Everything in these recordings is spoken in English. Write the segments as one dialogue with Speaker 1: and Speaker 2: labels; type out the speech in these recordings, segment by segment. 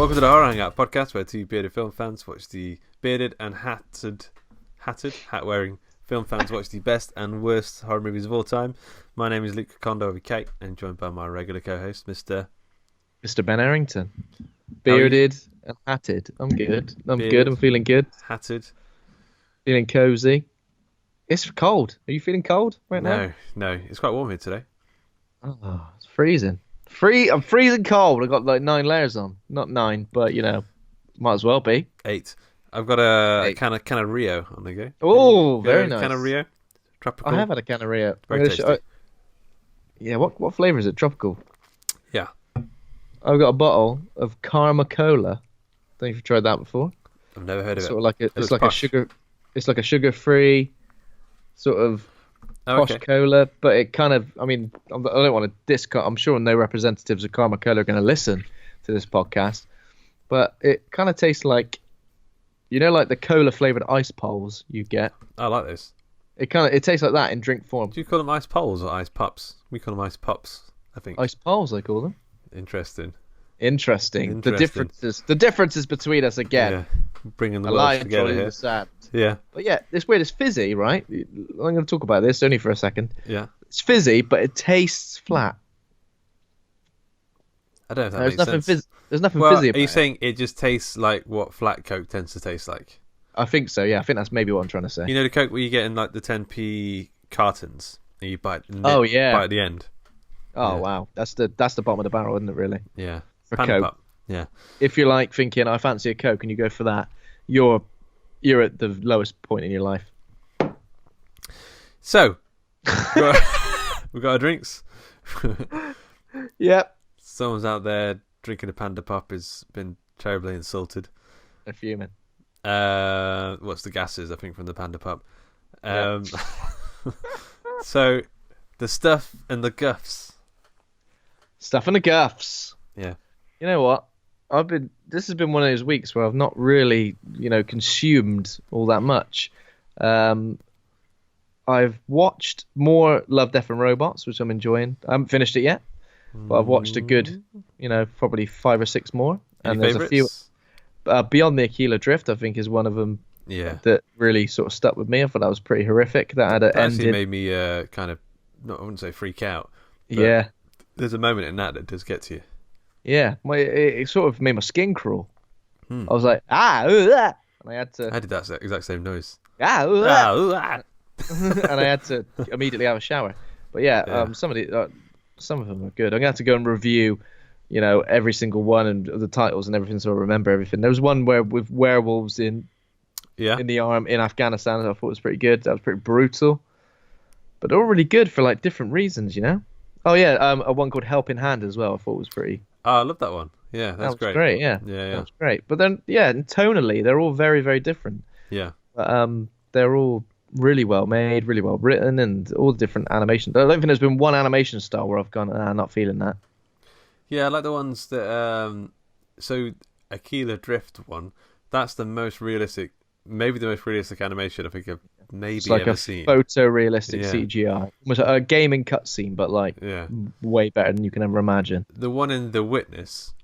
Speaker 1: Welcome to the Horror Hangout podcast, where two bearded film fans watch the bearded and hat-wearing film fans watch the best and worst horror movies of all time. My name is Luke Condo with Kate, and joined by my regular co-host, Mr.
Speaker 2: Ben Errington. Bearded and hatted. I'm good. I'm feeling good.
Speaker 1: Hatted.
Speaker 2: Feeling cozy. It's cold. Are you feeling cold right now?
Speaker 1: No. It's quite warm here today.
Speaker 2: Oh, it's freezing. I'm freezing cold. I've got like 9 layers on. Not 9, but might as well be.
Speaker 1: 8. I've got a can of Rio on the go.
Speaker 2: Oh, very nice.
Speaker 1: Can of Rio. Tropical.
Speaker 2: I have had a can of Rio.
Speaker 1: Very tasty.
Speaker 2: Yeah, what flavour is it? Tropical?
Speaker 1: Yeah.
Speaker 2: I've got a bottle of Karma Cola. Don't know if you've tried that before.
Speaker 1: I've never heard of it.
Speaker 2: Sort of like it's like a sugar-free sort of posh cola, but it kind of, I don't want to discount. I'm sure no representatives of Karma Cola are going to listen to this podcast, but it kind of tastes like, like the cola flavored ice poles you get.
Speaker 1: I like this.
Speaker 2: It tastes like that in drink form.
Speaker 1: Do you call them ice poles or ice pups? We call them ice pups, I think.
Speaker 2: Ice poles, I call them.
Speaker 1: Interesting.
Speaker 2: The differences between us again.
Speaker 1: Yeah. Bringing the world together here. Yeah.
Speaker 2: But yeah, it's weird. It's fizzy, right? I'm going to talk about this only for a second.
Speaker 1: Yeah.
Speaker 2: It's fizzy, but it tastes flat.
Speaker 1: I don't know if that makes sense.
Speaker 2: There's nothing fizzy about it.
Speaker 1: Are you saying it just tastes like what flat Coke tends to taste like?
Speaker 2: I think so, yeah. I think that's maybe what I'm trying to say.
Speaker 1: You know the Coke where you get in like the 10p cartons and you bite at the end?
Speaker 2: Oh, yeah. Wow. That's the bottom of the barrel, isn't it, really?
Speaker 1: Yeah.
Speaker 2: For Coke.
Speaker 1: Pup. Yeah.
Speaker 2: If you're like thinking, I fancy a Coke, and you go for that, you're at the lowest point in your life.
Speaker 1: So, we've got our drinks.
Speaker 2: Yep.
Speaker 1: Someone's out there drinking a Panda Pop has been terribly insulted.
Speaker 2: They're fuming.
Speaker 1: What's the gases, I think, from the Panda Pop. So, the stuff and the guffs.
Speaker 2: Stuff and the guffs.
Speaker 1: Yeah.
Speaker 2: You know what? This has been one of those weeks where I've not really, consumed all that much. I've watched more Love, Death and Robots, which I'm enjoying. I haven't finished it yet, but I've watched a good, probably 5 or 6 more.
Speaker 1: Any
Speaker 2: and there's
Speaker 1: favorites?
Speaker 2: A few. Beyond the Aquila Drift, I think, is one of them.
Speaker 1: Yeah.
Speaker 2: That really sort of stuck with me. I thought that was pretty horrific. That had an ending.
Speaker 1: Actually made me kind of, I wouldn't say freak out.
Speaker 2: Yeah.
Speaker 1: There's a moment in that does get to you.
Speaker 2: Yeah, it sort of made my skin crawl. I was like, and I had to.
Speaker 1: I did that exact same noise.
Speaker 2: And I had to immediately have a shower. But yeah. Some of them are good. I'm gonna have to go and review, every single one and the titles and everything, so I remember everything. There was one with werewolves in the arm in Afghanistan, and I thought it was pretty good. That was pretty brutal, but they're all really good for like different reasons, Oh yeah, a one called Helping Hand as well. I thought was pretty.
Speaker 1: Oh, I love that one. Yeah, that's great.
Speaker 2: Great, yeah. That was great. But then, and tonally, they're all very, very different.
Speaker 1: Yeah.
Speaker 2: But, they're all really well made, really well written, and all the different animations. I don't think there's been one animation style where I've gone, not feeling that.
Speaker 1: Yeah, I like the ones that. So, Aquila Drift one, that's the most realistic, maybe the most realistic animation I think I've ever seen.
Speaker 2: It's like a photorealistic CGI. Almost a gaming cutscene, but way better than you can ever imagine.
Speaker 1: The one in The Witness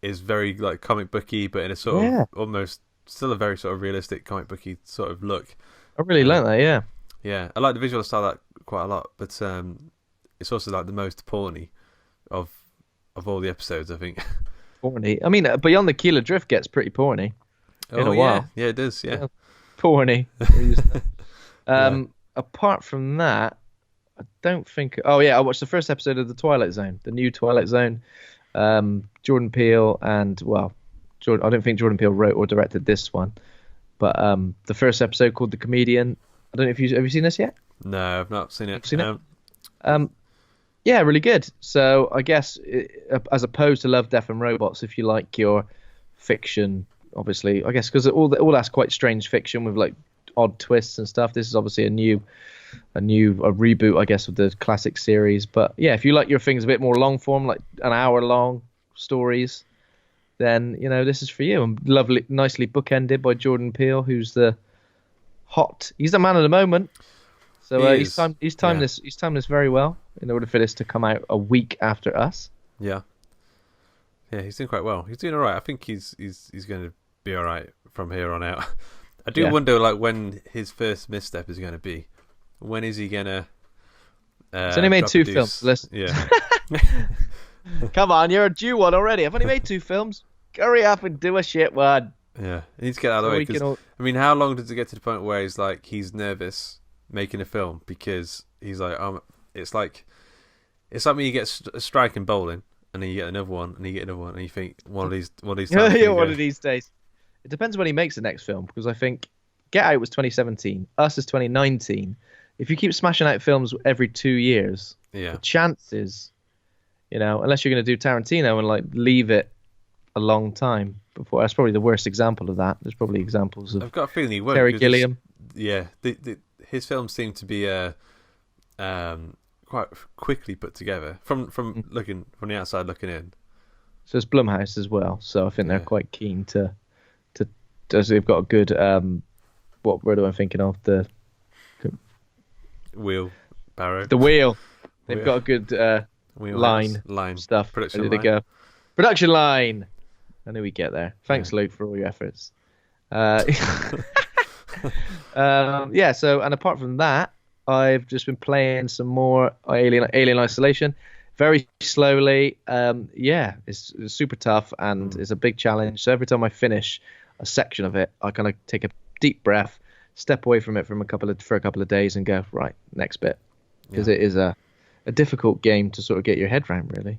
Speaker 1: is very like comic booky, but in a sort of almost still a very sort of realistic comic booky sort of look.
Speaker 2: I really like that, yeah.
Speaker 1: Yeah, I like the visual style of that quite a lot, but it's also like the most porny of all the episodes, I think.
Speaker 2: Porny. I mean, Beyond the Aquila Drift gets pretty porny in a while.
Speaker 1: Yeah, it does, yeah.
Speaker 2: Porny. Apart from that, I don't think. Oh yeah, I watched the first episode of the Twilight Zone, the new Twilight Zone. Jordan Peele and I don't think Jordan Peele wrote or directed this one, but the first episode called The Comedian. I don't know if have you seen this yet?
Speaker 1: No, I've not seen it.
Speaker 2: Yeah, really good. So I guess as opposed to Love, Death and Robots, if you like your fiction, obviously, I guess because all that's quite strange fiction with like odd twists and stuff. This is obviously a reboot, I guess, of the classic series. But yeah, if you like your things a bit more long form, like an hour long stories, then this is for you. And lovely, nicely bookended by Jordan Peele, who's he's the man of the moment. So he's timed this very well in order for this to come out a week after us.
Speaker 1: Yeah. Yeah, he's doing quite well. He's doing all right. I think he's going to be all right from here on out. I do wonder, like, when his first misstep is going to be. When is he going to?
Speaker 2: He's only made 2 films. Listen.
Speaker 1: Yeah.
Speaker 2: Come on, you're a due one already. I've only made 2 films. Hurry up and do a shit one.
Speaker 1: Yeah, he needs to get out of the way. Cause, I mean, how long does it get to the point where he's nervous making a film because he's like, it's like when you get a strike in bowling and then you get another one and you get another one and you think one of these times
Speaker 2: yeah, one of these days. It depends when he makes the next film, because I think Get Out was 2017, Us is 2019. If you keep smashing out films every 2 years, the chances, unless you're going to do Tarantino and like leave it a long time before, that's probably the worst example of that. There's probably examples of
Speaker 1: I've got a feeling he won't.
Speaker 2: Terry Gilliam.
Speaker 1: Yeah, his films seem to be quite quickly put together from looking from the outside looking in.
Speaker 2: So it's Blumhouse as well. So I think they're quite keen to they've got a good what word am I thinking of? The
Speaker 1: wheelbarrow.
Speaker 2: The wheel. They've got a good line stuff.
Speaker 1: Production
Speaker 2: ready to go. Production line. I knew we'd get there. Thanks, Luke, for all your efforts. So and apart from that, I've just been playing some more Alien Isolation, very slowly. It's super tough and it's a big challenge. So every time I finish a section of it, I kind of take a deep breath, step away from it for a couple of days, and go right next bit, because it is a difficult game to sort of get your head around, really,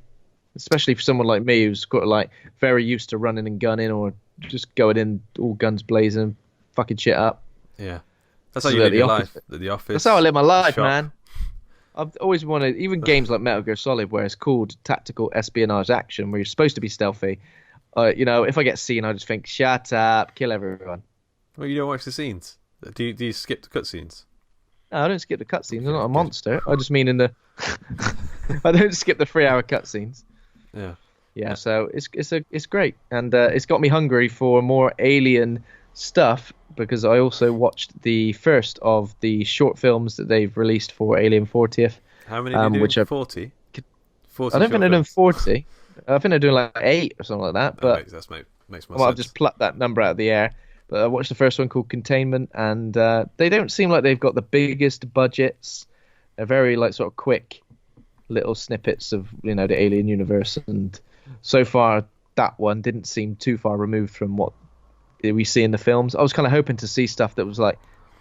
Speaker 2: especially for someone like me who's got like very used to running and gunning or just going in all guns blazing, fucking shit up.
Speaker 1: Yeah. That's how you live your life at the office.
Speaker 2: That's how I live my life, man. I've always wanted, even games like Metal Gear Solid, where it's called tactical espionage action, where you're supposed to be stealthy. If I get seen, I just think, shut up, kill everyone.
Speaker 1: Well, you don't watch the scenes. Do you skip the cutscenes?
Speaker 2: No, I don't skip the cutscenes. I'm not a monster. I just mean I don't skip the 3-hour cutscenes.
Speaker 1: Yeah.
Speaker 2: Yeah. So it's great, and it's got me hungry for more Alien stuff, because I also watched the first of the short films that they've released for Alien 40th.
Speaker 1: How many are you doing? 40? 40
Speaker 2: I don't think they're doing 40. I think they're doing like 8 or something like that. But
Speaker 1: that makes more sense.
Speaker 2: I've just plucked that number out of the air. But I watched the first one called Containment, and they don't seem like they've got the biggest budgets. They're very like sort of quick little snippets of the Alien universe, and so far that one didn't seem too far removed from what we see in the films. I was kind of hoping to see stuff that was like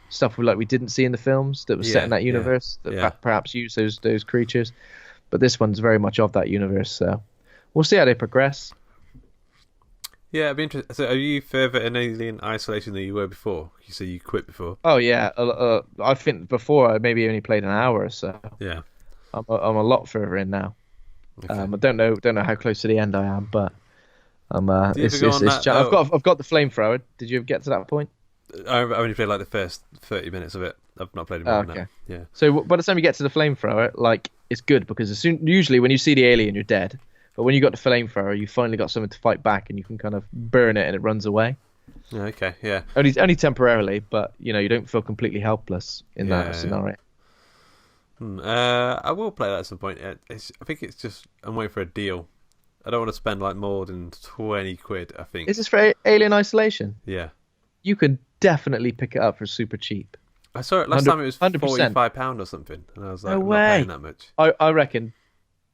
Speaker 2: stuff we didn't see in the films, that was set in that universe, that perhaps use those creatures. But this one's very much of that universe, so we'll see how they progress.
Speaker 1: Yeah, it'd be interesting. So, are you further in Alien Isolation than you were before? You said you quit before.
Speaker 2: Oh yeah, I think before I maybe only played an hour or so.
Speaker 1: Yeah,
Speaker 2: I'm a lot further in now. Okay. I don't know how close to the end I am, but I've got the flamethrower. Did you ever get to that point?
Speaker 1: I only played like the first 30 minutes of it. I've not played it more than that. Yeah.
Speaker 2: So by the time you get to the flamethrower, like, it's good, because usually when you see the alien, you're dead. But when you got the flamethrower, you finally got something to fight back, and you can kind of burn it, and it runs away.
Speaker 1: Okay, yeah.
Speaker 2: Only temporarily, but you don't feel completely helpless in that scenario.
Speaker 1: I will play that at some point. I think it's just I'm waiting for a deal. I don't want to spend like more than 20 quid. I think.
Speaker 2: Is this for Alien Isolation?
Speaker 1: Yeah.
Speaker 2: You can definitely pick it up for super cheap.
Speaker 1: I saw it last time. It was £45 or something, and I was like,
Speaker 2: no
Speaker 1: I'm
Speaker 2: way.
Speaker 1: not paying that much.
Speaker 2: I reckon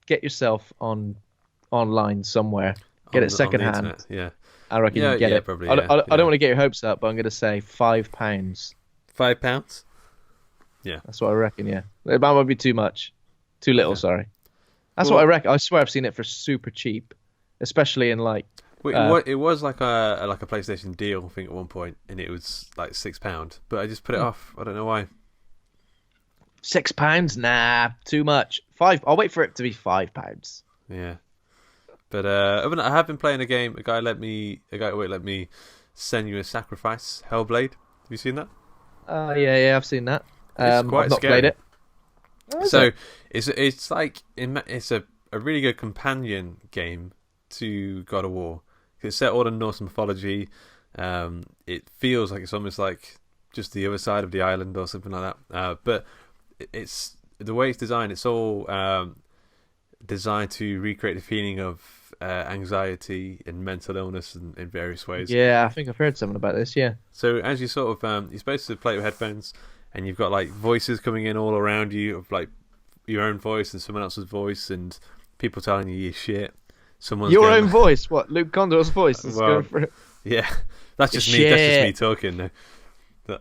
Speaker 2: get yourself online somewhere. Get it second hand.
Speaker 1: Yeah.
Speaker 2: I reckon you can get it.
Speaker 1: Probably,
Speaker 2: I don't want to get your hopes up, but I'm going to say £5.
Speaker 1: £5? Yeah.
Speaker 2: That's what I reckon, yeah. That might be too much. Too little, sorry. That's what I reckon. I swear I've seen it for super cheap, especially in like...
Speaker 1: it was like a PlayStation deal, I think, at one point, and it was like £6, but I just put it off. I don't know why.
Speaker 2: £6? Nah, too much. I'll wait for it to be £5.
Speaker 1: Yeah. But I have been playing a game. A guy let me send you a sacrifice. Hellblade. Have you seen that?
Speaker 2: Yeah, I've seen that.
Speaker 1: It's quite
Speaker 2: I've not
Speaker 1: scary.
Speaker 2: played it.
Speaker 1: So it's like it's a really good companion game to God of War. It's set all in Norse mythology. It feels like it's almost like just the other side of the island or something like that. But it's the way it's designed. It's all designed to recreate the feeling of anxiety and mental illness in various ways.
Speaker 2: Yeah, I think I've heard something about this. Yeah.
Speaker 1: So as you sort of you're supposed to play with headphones, and you've got like voices coming in all around you of like your own voice and someone else's voice and people telling you shit.
Speaker 2: Your own voice? What? Luke Condor's voice is
Speaker 1: well,
Speaker 2: going for it.
Speaker 1: Yeah, that's just me. That's just me talking. No.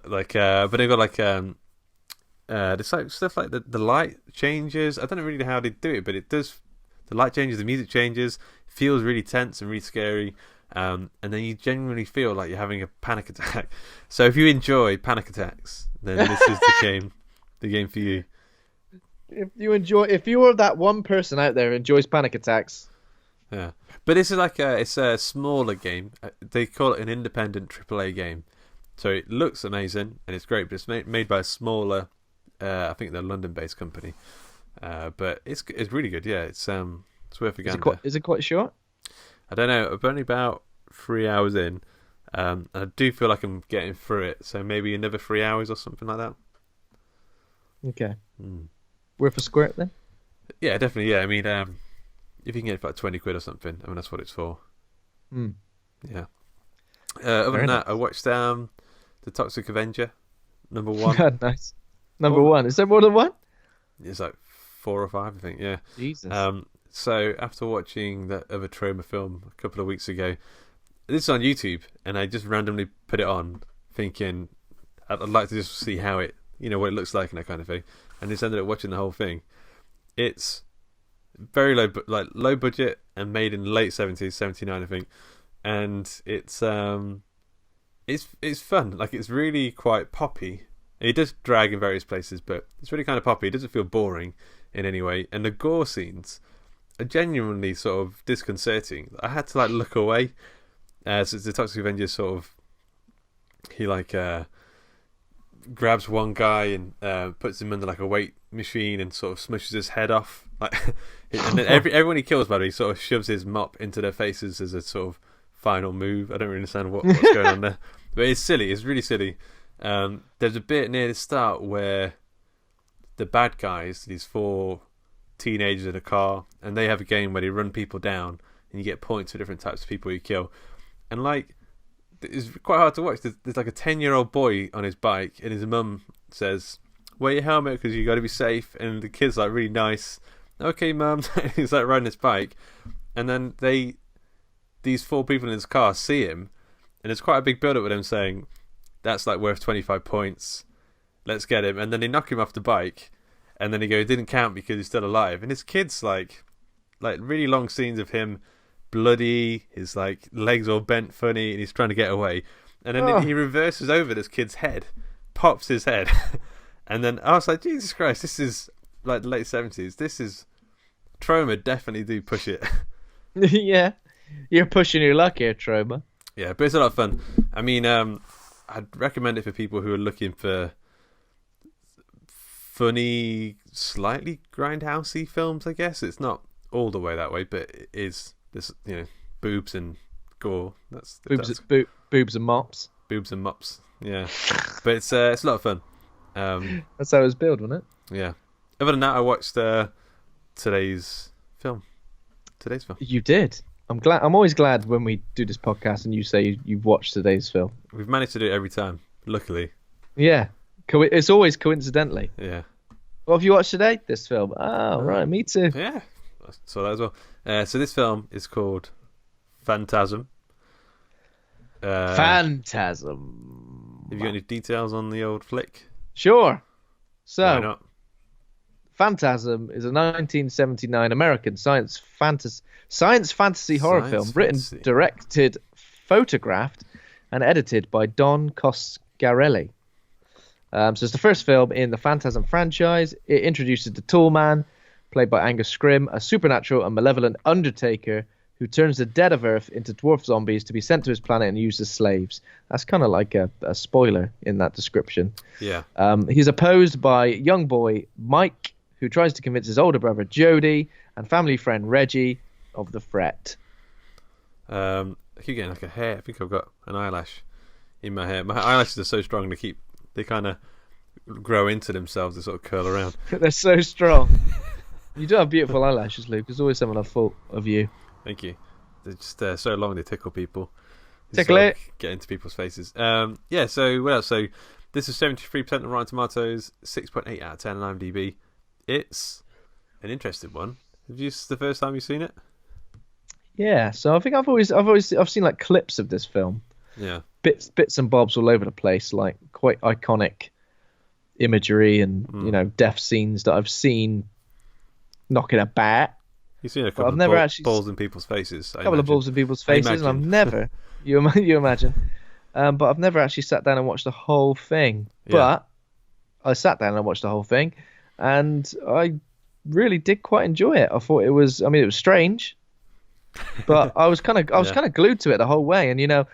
Speaker 1: Like, but they've got like there's like stuff like the light changes. I don't know really how they do it, but it does. The light changes, the music changes. Feels really tense and really scary. And then you genuinely feel like you're having a panic attack. So if you enjoy panic attacks, then this is the game for you.
Speaker 2: If you are that one person out there who enjoys panic attacks.
Speaker 1: Yeah, but this is like it's a smaller game. They call it an independent AAA game, so it looks amazing and it's great. But it's made by a smaller, I think they're London-based company. But it's really good. Yeah, it's worth a gander.
Speaker 2: Is it quite short?
Speaker 1: I don't know. I'm only about 3 hours in, and I do feel like I'm getting through it. So maybe another 3 hours or something like that.
Speaker 2: Okay. Worth a squirt then?
Speaker 1: Yeah, definitely. Yeah, I mean, if you can get it for like 20 quid or something, I mean that's what it's for. Yeah. Other than that, I watched The Toxic Avenger, number 1.
Speaker 2: Nice. Number 1. Is there more than one?
Speaker 1: It's like 4 or 5, I think. Yeah.
Speaker 2: Jesus.
Speaker 1: So after watching that other trauma film a couple of weeks ago, this is on YouTube, and I just randomly put it on, thinking I'd like to just see how it, what it looks like and that kind of thing, and just ended up watching the whole thing. It's very low budget and made in the late 70s, 79 I think, and it's fun. Like it's really quite poppy. It does drag in various places, but it's really kind of poppy. It doesn't feel boring in any way, and the gore scenes are genuinely sort of disconcerting. I had to look away. So the Toxic Avenger he grabs one guy and puts him under a weight machine and sort of smushes his head off. And then everyone he kills, by the way, he sort of shoves his mop into their faces as a sort of final move. I don't really understand what's going on there, but it's silly. It's really silly. There's a bit near the start where the bad guys, these 4 teenagers in a car, and they have a game where they run people down and you get points for different types of people you kill. And it's quite hard to watch. There's like a 10-year-old boy on his bike, and his mum says, "Wear your helmet because you got to be safe." And the kid's really nice. "Okay, mum." He's riding his bike, and then these 4 people in his car see him, and it's quite a big build up with them saying, "That's worth 25 points. Let's get him." And then they knock him off the bike, and then they go, "It didn't count because he's still alive." And his kid's like really long scenes of him bloody, his legs all bent funny, and he's trying to get away. And then he reverses over this kid's head, pops his head, and then I was like, Jesus Christ, this is the late 70s. This is Trauma. Definitely do push it.
Speaker 2: Yeah, you're pushing your luck here, Trauma.
Speaker 1: Yeah, but it's a lot of fun. I mean, I'd recommend it for people who are looking for funny, slightly grindhousey films. I guess it's not all the way that way, but it is. This, boobs and gore.
Speaker 2: Boobs and mops.
Speaker 1: Boobs and mops. Yeah, but it's a lot of fun.
Speaker 2: That's how it was built, wasn't it?
Speaker 1: Yeah. Other than that, I watched today's film.
Speaker 2: You did. I'm glad. I'm always glad when we do this podcast and you say you've watched today's film.
Speaker 1: We've managed to do it every time, luckily.
Speaker 2: Yeah, it's always coincidentally.
Speaker 1: Yeah.
Speaker 2: What have you watched today? This film. Oh, right, me too.
Speaker 1: Yeah, I saw that as well. So this film is called Phantasm.
Speaker 2: Phantasm.
Speaker 1: Have you got any details on the old flick?
Speaker 2: Sure. So,
Speaker 1: why not?
Speaker 2: Phantasm is a 1979 American science fantasy horror film written, directed, photographed, and edited by Don Coscarelli. So it's the first film in the Phantasm franchise. It introduces the Toolman, played by Angus Scrimm, a supernatural and malevolent undertaker who turns the dead of Earth into dwarf zombies to be sent to his planet and used as slaves. That's kind of like a spoiler in that description.
Speaker 1: Yeah.
Speaker 2: He's opposed by young boy Mike, who tries to convince his older brother Jody and family friend Reggie of the threat.
Speaker 1: I keep getting a hair. I think I've got an eyelash in my hair. My eyelashes are so strong they kind of grow into themselves. They sort of curl around.
Speaker 2: They're so strong. You do have beautiful eyelashes, Luke. There's always someone I've thought of you.
Speaker 1: Thank you. they're just so long they tickle people.
Speaker 2: Tickle it.
Speaker 1: Get into people's faces. Yeah. So what else? So this is 73% on Rotten Tomatoes, 6.8 out of 10 on IMDb. It's an interesting one. Is this the first time you've seen it?
Speaker 2: Yeah. So I think I've seen like clips of this film.
Speaker 1: Yeah.
Speaker 2: Bits and bobs all over the place, like quite iconic imagery and death scenes that I've seen knocking about.
Speaker 1: You've seen a couple of balls in people's faces.
Speaker 2: A couple of balls in people's faces, and I've never, you imagine, but I've never actually sat down and watched the whole thing. Yeah. But I sat down and watched the whole thing, and I really did quite enjoy it. I thought it was strange, but I was kind of glued to it the whole way. And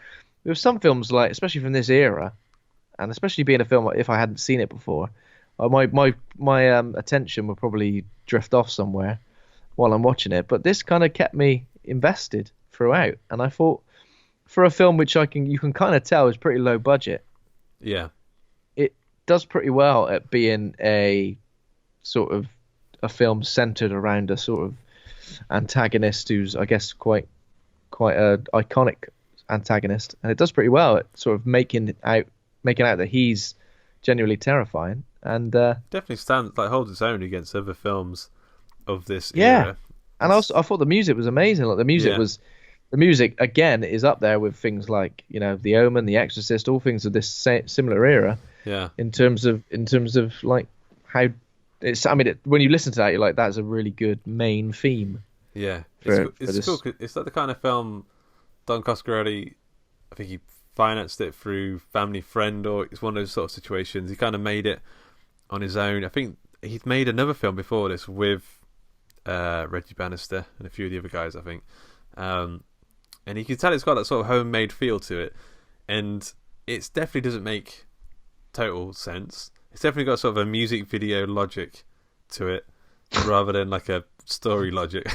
Speaker 2: with some films, like especially from this era, and especially being a film if I hadn't seen it before, my attention would probably drift off somewhere while I'm watching it. But this kind of kept me invested throughout, and I thought for a film which you can kind of tell is pretty low budget, it does pretty well at being a sort of a film centered around a sort of antagonist who's, I guess, quite a iconic antagonist, and it does pretty well at sort of making out that he's genuinely terrifying, and
Speaker 1: definitely holds its own against other films of this era.
Speaker 2: And also I thought the music was amazing. Like the music again is up there with things like The Omen, The Exorcist, all things of this similar era.
Speaker 1: Yeah.
Speaker 2: In terms of like how it's. I mean, when you listen to that, you're like, that's a really good main theme.
Speaker 1: Yeah, it's cool. It's like the kind of film Don Coscarelli, I think he financed it through family friend, or it's one of those sort of situations. He kind of made it on his own. I think he'd made another film before this with Reggie Bannister and a few of the other guys, I think. And you can tell it's got that sort of homemade feel to it, and it definitely doesn't make total sense. It's definitely got sort of a music video logic to it rather than like a story logic.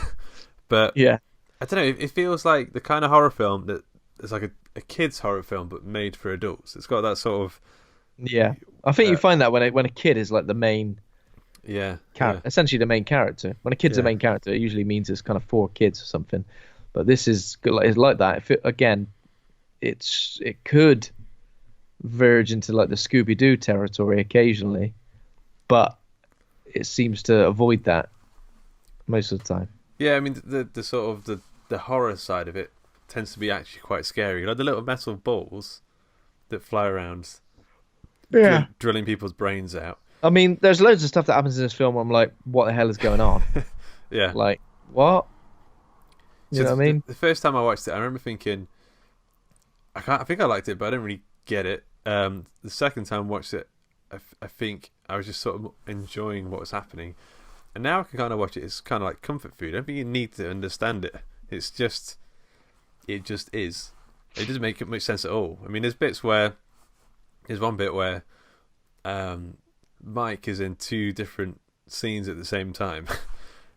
Speaker 1: But yeah, I don't know, it feels like the kind of horror film that is like a kid's horror film but made for adults. It's got that sort of
Speaker 2: I think you find that when a kid is like the main essentially the main character. When a kid's the main character, it usually means it's kind of for kids or something. But this is like that. It could verge into like the Scooby-Doo territory occasionally, but it seems to avoid that most of the time.
Speaker 1: Yeah, I mean the sort of the horror side of it tends to be actually quite scary. Like the little metal balls that fly around, drilling people's brains out.
Speaker 2: I mean, there's loads of stuff that happens in this film where I'm like, what the hell is going on?
Speaker 1: Yeah.
Speaker 2: Like, what? You know what I mean?
Speaker 1: The first time I watched it, I remember thinking, I think I liked it, but I didn't really get it. The second time I watched it, I think I was just sort of enjoying what was happening. And now I can kind of watch it. It's kind of like comfort food. I don't think you need to understand it. It just is. It doesn't make much sense at all. I mean, there's one bit where Mike is in two different scenes at the same time.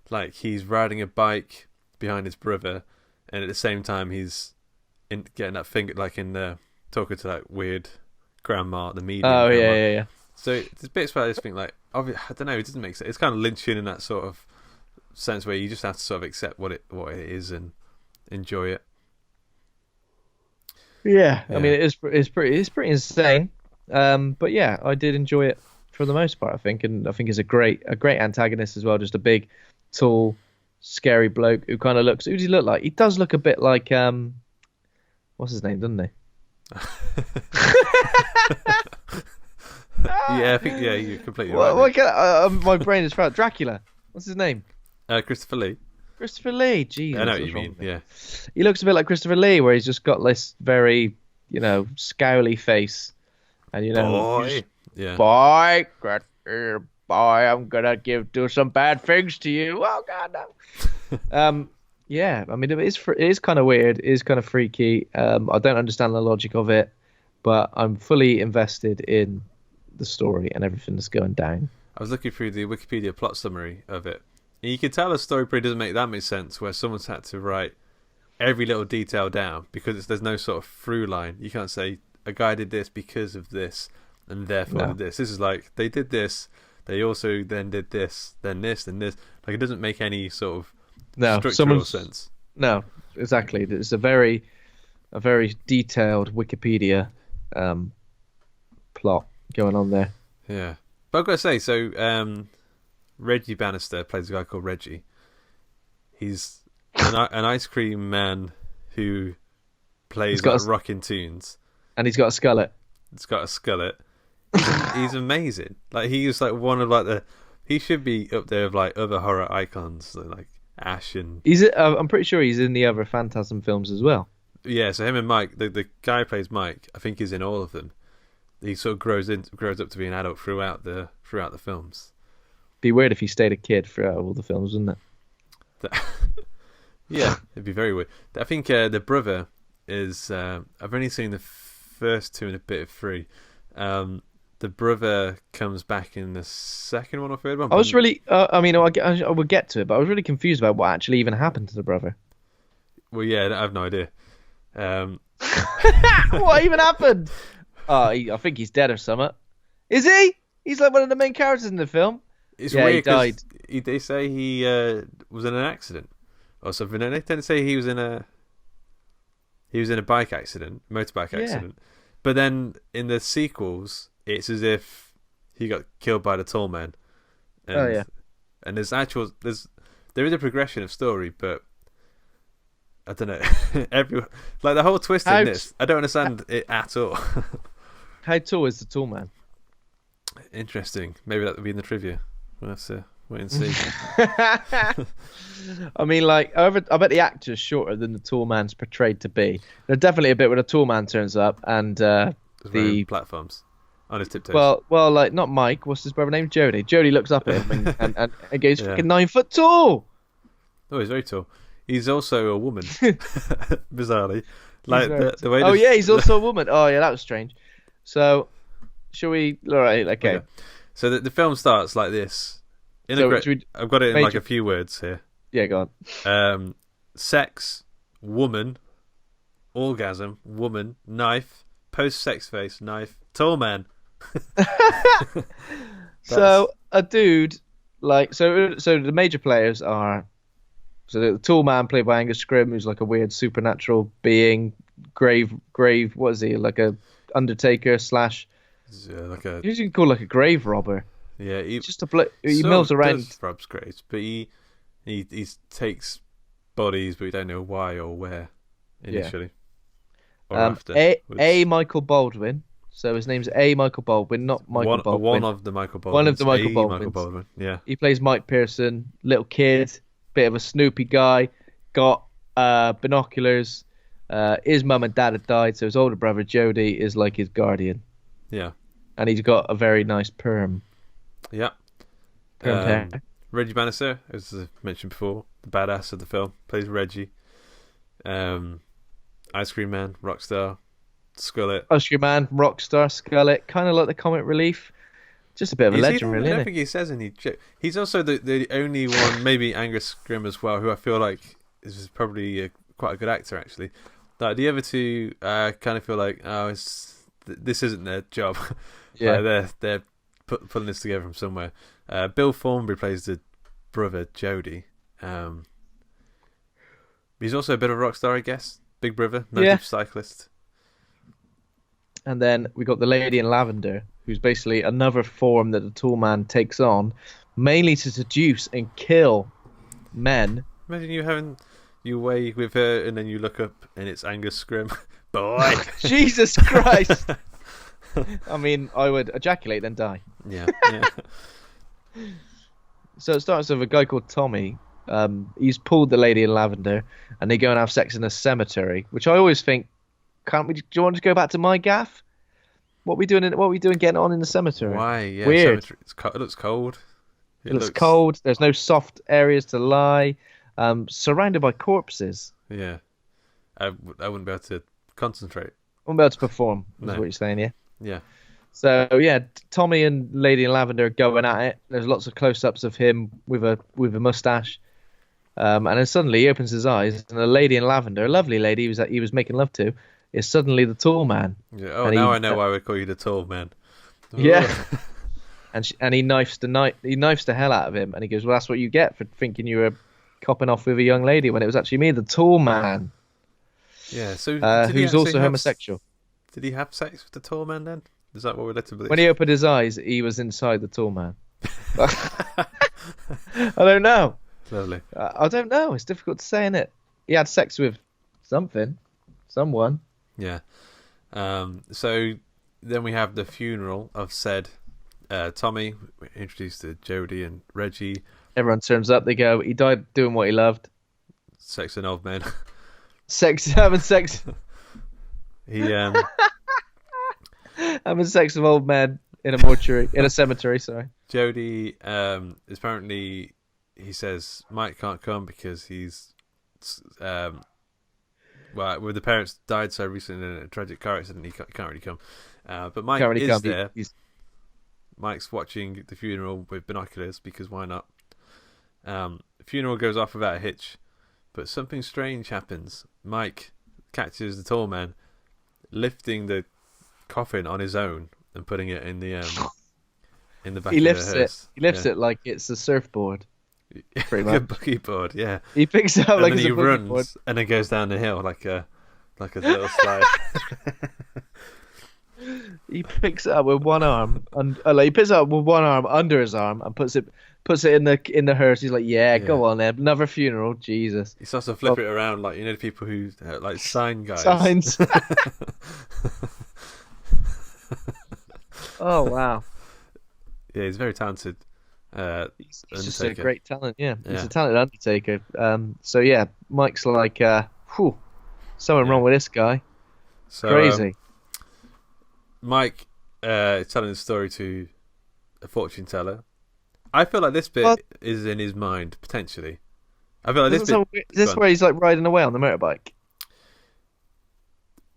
Speaker 1: Like he's riding a bike behind his brother, and at the same time he's getting that finger, like in talking to that weird grandma, the medium.
Speaker 2: Oh yeah.
Speaker 1: So there's bits where I just think like, I don't know, it doesn't make sense. It's kind of Lynchian in that sort of sense where you just have to sort of accept what it is and enjoy it.
Speaker 2: Yeah. I mean, it's pretty insane. But yeah, I did enjoy it for the most part, I think, and I think he's a great antagonist as well. Just a big, tall, scary bloke who kind of looks. Who does he look like? He does look a bit like what's his name, doesn't he?
Speaker 1: Yeah, I think you're completely right.
Speaker 2: My brain is fried. Dracula. What's his name?
Speaker 1: Christopher Lee.
Speaker 2: Christopher Lee. Jesus,
Speaker 1: I know what you mean. Yeah.
Speaker 2: He looks a bit like Christopher Lee, where he's just got this very, scowly face, and
Speaker 1: boy,
Speaker 2: boy, get here, boy, I'm gonna do some bad things to you. Oh God, no. Yeah, I mean, it is kind of weird. It is kind of freaky. I don't understand the logic of it, but I'm fully invested in the story and everything that's going down.
Speaker 1: I was looking through the Wikipedia plot summary of it, and you can tell the story probably doesn't make that much sense, where someone's had to write every little detail down because there's no sort of through line. You can't say a guy did this because of this and therefore did this. This is like they did this, they also then did this, then this, then this. Like it doesn't make any sort of structural sense.
Speaker 2: No, exactly. It's a very detailed Wikipedia plot going on there.
Speaker 1: Yeah, but I've got to say, so Reggie Bannister plays a guy called Reggie. He's an ice cream man who plays like rocking tunes,
Speaker 2: and he's got a skullet.
Speaker 1: It's got a skullet. He's amazing. Like he's like one of like he should be up there with like other horror icons like Ash and.
Speaker 2: I'm pretty sure he's in the other Phantasm films as well.
Speaker 1: Yeah, so him and Mike, the guy who plays Mike, I think he's in all of them. He sort of grows up to be an adult throughout the films.
Speaker 2: Be weird if he stayed a kid throughout all the films, wouldn't it?
Speaker 1: Yeah, it'd be very weird. I think the brother is. I've only seen the first two and a bit of three. The brother comes back in the second one or third one.
Speaker 2: I was really. I will get to it, but I was really confused about what actually even happened to the brother.
Speaker 1: Well, yeah, I have no idea.
Speaker 2: What even happened? I think he's dead or something. Is he? He's like one of the main characters in the film.
Speaker 1: It's weird.
Speaker 2: He died.
Speaker 1: They say he was in an accident or something. They didn't say he was in a bike accident, motorbike accident. But then in the sequels, it's as if he got killed by the tall man. And, and there is a progression of story, but I don't know. Like the whole twist in this, I don't understand it at all.
Speaker 2: How tall is the tall man?
Speaker 1: Interesting. Maybe that would be in the trivia. We'll have to wait and see.
Speaker 2: I mean, like, I bet the actor's shorter than the tall man's portrayed to be. There's definitely a bit where the tall man turns up and the
Speaker 1: platforms on his tiptoes.
Speaker 2: Well, like not Mike. What's his brother name? Jody. Jody looks up at him and goes, "Fucking 9 foot tall."
Speaker 1: Oh, he's very tall. He's also a woman. Bizarrely, like the way.
Speaker 2: Oh yeah, he's also a woman. Oh yeah, that was strange. So, shall we? All right, okay.
Speaker 1: So the film starts like this. I've got it in like a few words here.
Speaker 2: Yeah, go
Speaker 1: on. Sex, woman, orgasm, woman, knife, post-sex face, knife, tall man.
Speaker 2: So a dude, like, so the major players are, so the tall man played by Angus Scrimm, who's like a weird supernatural being, grave. What is he? Like a undertaker slash.
Speaker 1: Like a.
Speaker 2: You can call like a grave robber.
Speaker 1: Yeah,
Speaker 2: he mills around.
Speaker 1: Robs graves, but he takes bodies, but we don't know why or where initially. Or after.
Speaker 2: Michael Baldwin. So his name's Michael Baldwin, not Michael Baldwin.
Speaker 1: One of the Michael Baldwins.
Speaker 2: One of the Michael Baldwins.
Speaker 1: Michael Baldwin. Yeah.
Speaker 2: He plays Mike Pearson, little kid, bit of a snoopy guy, got binoculars. His mum and dad had died, so his older brother Jody is like his guardian.
Speaker 1: Yeah.
Speaker 2: And he's got a very nice perm.
Speaker 1: Yeah.
Speaker 2: Perm hair.
Speaker 1: Reggie Bannister, as I mentioned before, the badass of the film, plays Reggie. Ice Cream Man, Rockstar, Skullet.
Speaker 2: Ice Cream Man, Rockstar, Skullet, kind of like the comic relief. Just a bit of a legend, really.
Speaker 1: I don't think he says any. He's also the only one, maybe Angus Scrimm as well, who I feel like is probably quite a good actor, actually. Like the other two, kind of feel like, this isn't their job. Yeah, they're putting this together from somewhere. Bill Thornbury plays the brother Jody. He's also a bit of a rock star, I guess. Big brother, massive cyclist.
Speaker 2: And then we got the lady in lavender, who's basically another form that the tall man takes on, mainly to seduce and kill men.
Speaker 1: Imagine you having you away with her, and then you look up, and it's Angus Scrimm. Boy,
Speaker 2: Jesus Christ! I mean, I would ejaculate then die.
Speaker 1: Yeah.
Speaker 2: So it starts with a guy called Tommy. He's pulled the lady in lavender, and they go and have sex in a cemetery. Which I always think, can't we? Do you want to go back to my gaff? What we doing getting on in the cemetery?
Speaker 1: Why? Yeah,
Speaker 2: weird.
Speaker 1: Cemetery. It looks cold.
Speaker 2: It looks cold. There's no soft areas to lie. Surrounded by corpses.
Speaker 1: Yeah, I wouldn't be able to concentrate.
Speaker 2: I wouldn't be able to perform. Is what you're saying, yeah?
Speaker 1: Yeah.
Speaker 2: So yeah, Tommy and Lady in Lavender are going at it. There's lots of close-ups of him with a mustache, and then suddenly he opens his eyes, and the Lady in Lavender, a lovely lady he was making love to, is suddenly the tall man.
Speaker 1: Yeah. Oh, and now I know why we call you the tall man.
Speaker 2: Yeah. And he knifes the hell out of him, and he goes, "Well, that's what you get for thinking you were copping off with a young lady when it was actually me, the tall man.
Speaker 1: Yeah, so
Speaker 2: who's also homosexual.
Speaker 1: Did he have sex with the tall man then? Is that what we're led to believe?
Speaker 2: When he opened his eyes, he was inside the tall man. I don't know.
Speaker 1: Lovely.
Speaker 2: I don't know. It's difficult to say, isn't it? He had sex with someone.
Speaker 1: Yeah. So then we have the funeral of said Tommy, introduced to Jody and Reggie.
Speaker 2: Everyone turns up. They go, he died doing what he loved.
Speaker 1: Sex and old men.
Speaker 2: Having sex.
Speaker 1: He
Speaker 2: having sex with old men in a cemetery. Sorry.
Speaker 1: Jody apparently, he says Mike can't come because he's well, with the parents died so recently in a tragic car accident, he can't really come. But Mike is there. Mike's watching the funeral with binoculars because why not? The funeral goes off without a hitch, but something strange happens. Mike catches the tall man lifting the coffin on his own and putting it in the back. He
Speaker 2: lifts it like it's a surfboard. Pretty much.
Speaker 1: A boogie board, yeah.
Speaker 2: He picks it up
Speaker 1: and
Speaker 2: like
Speaker 1: it's a
Speaker 2: boogie board,
Speaker 1: and then goes down the hill like a little slide.
Speaker 2: He picks it up with one arm, and he picks it up with one arm under his arm and puts it in the hearse. He's like, yeah, go on then, another funeral, Jesus.
Speaker 1: He starts to flip it around like the people who like sign guys.
Speaker 2: Signs. Oh wow.
Speaker 1: Yeah, he's very talented.
Speaker 2: He's just a great talent. Yeah, he's a talented undertaker. So yeah, Mike's like, something wrong with this guy.
Speaker 1: So,
Speaker 2: crazy.
Speaker 1: Mike is telling the story to a fortune teller. I feel like this bit is in his mind potentially. I feel like this bit.
Speaker 2: Is this where he's like riding away on the motorbike?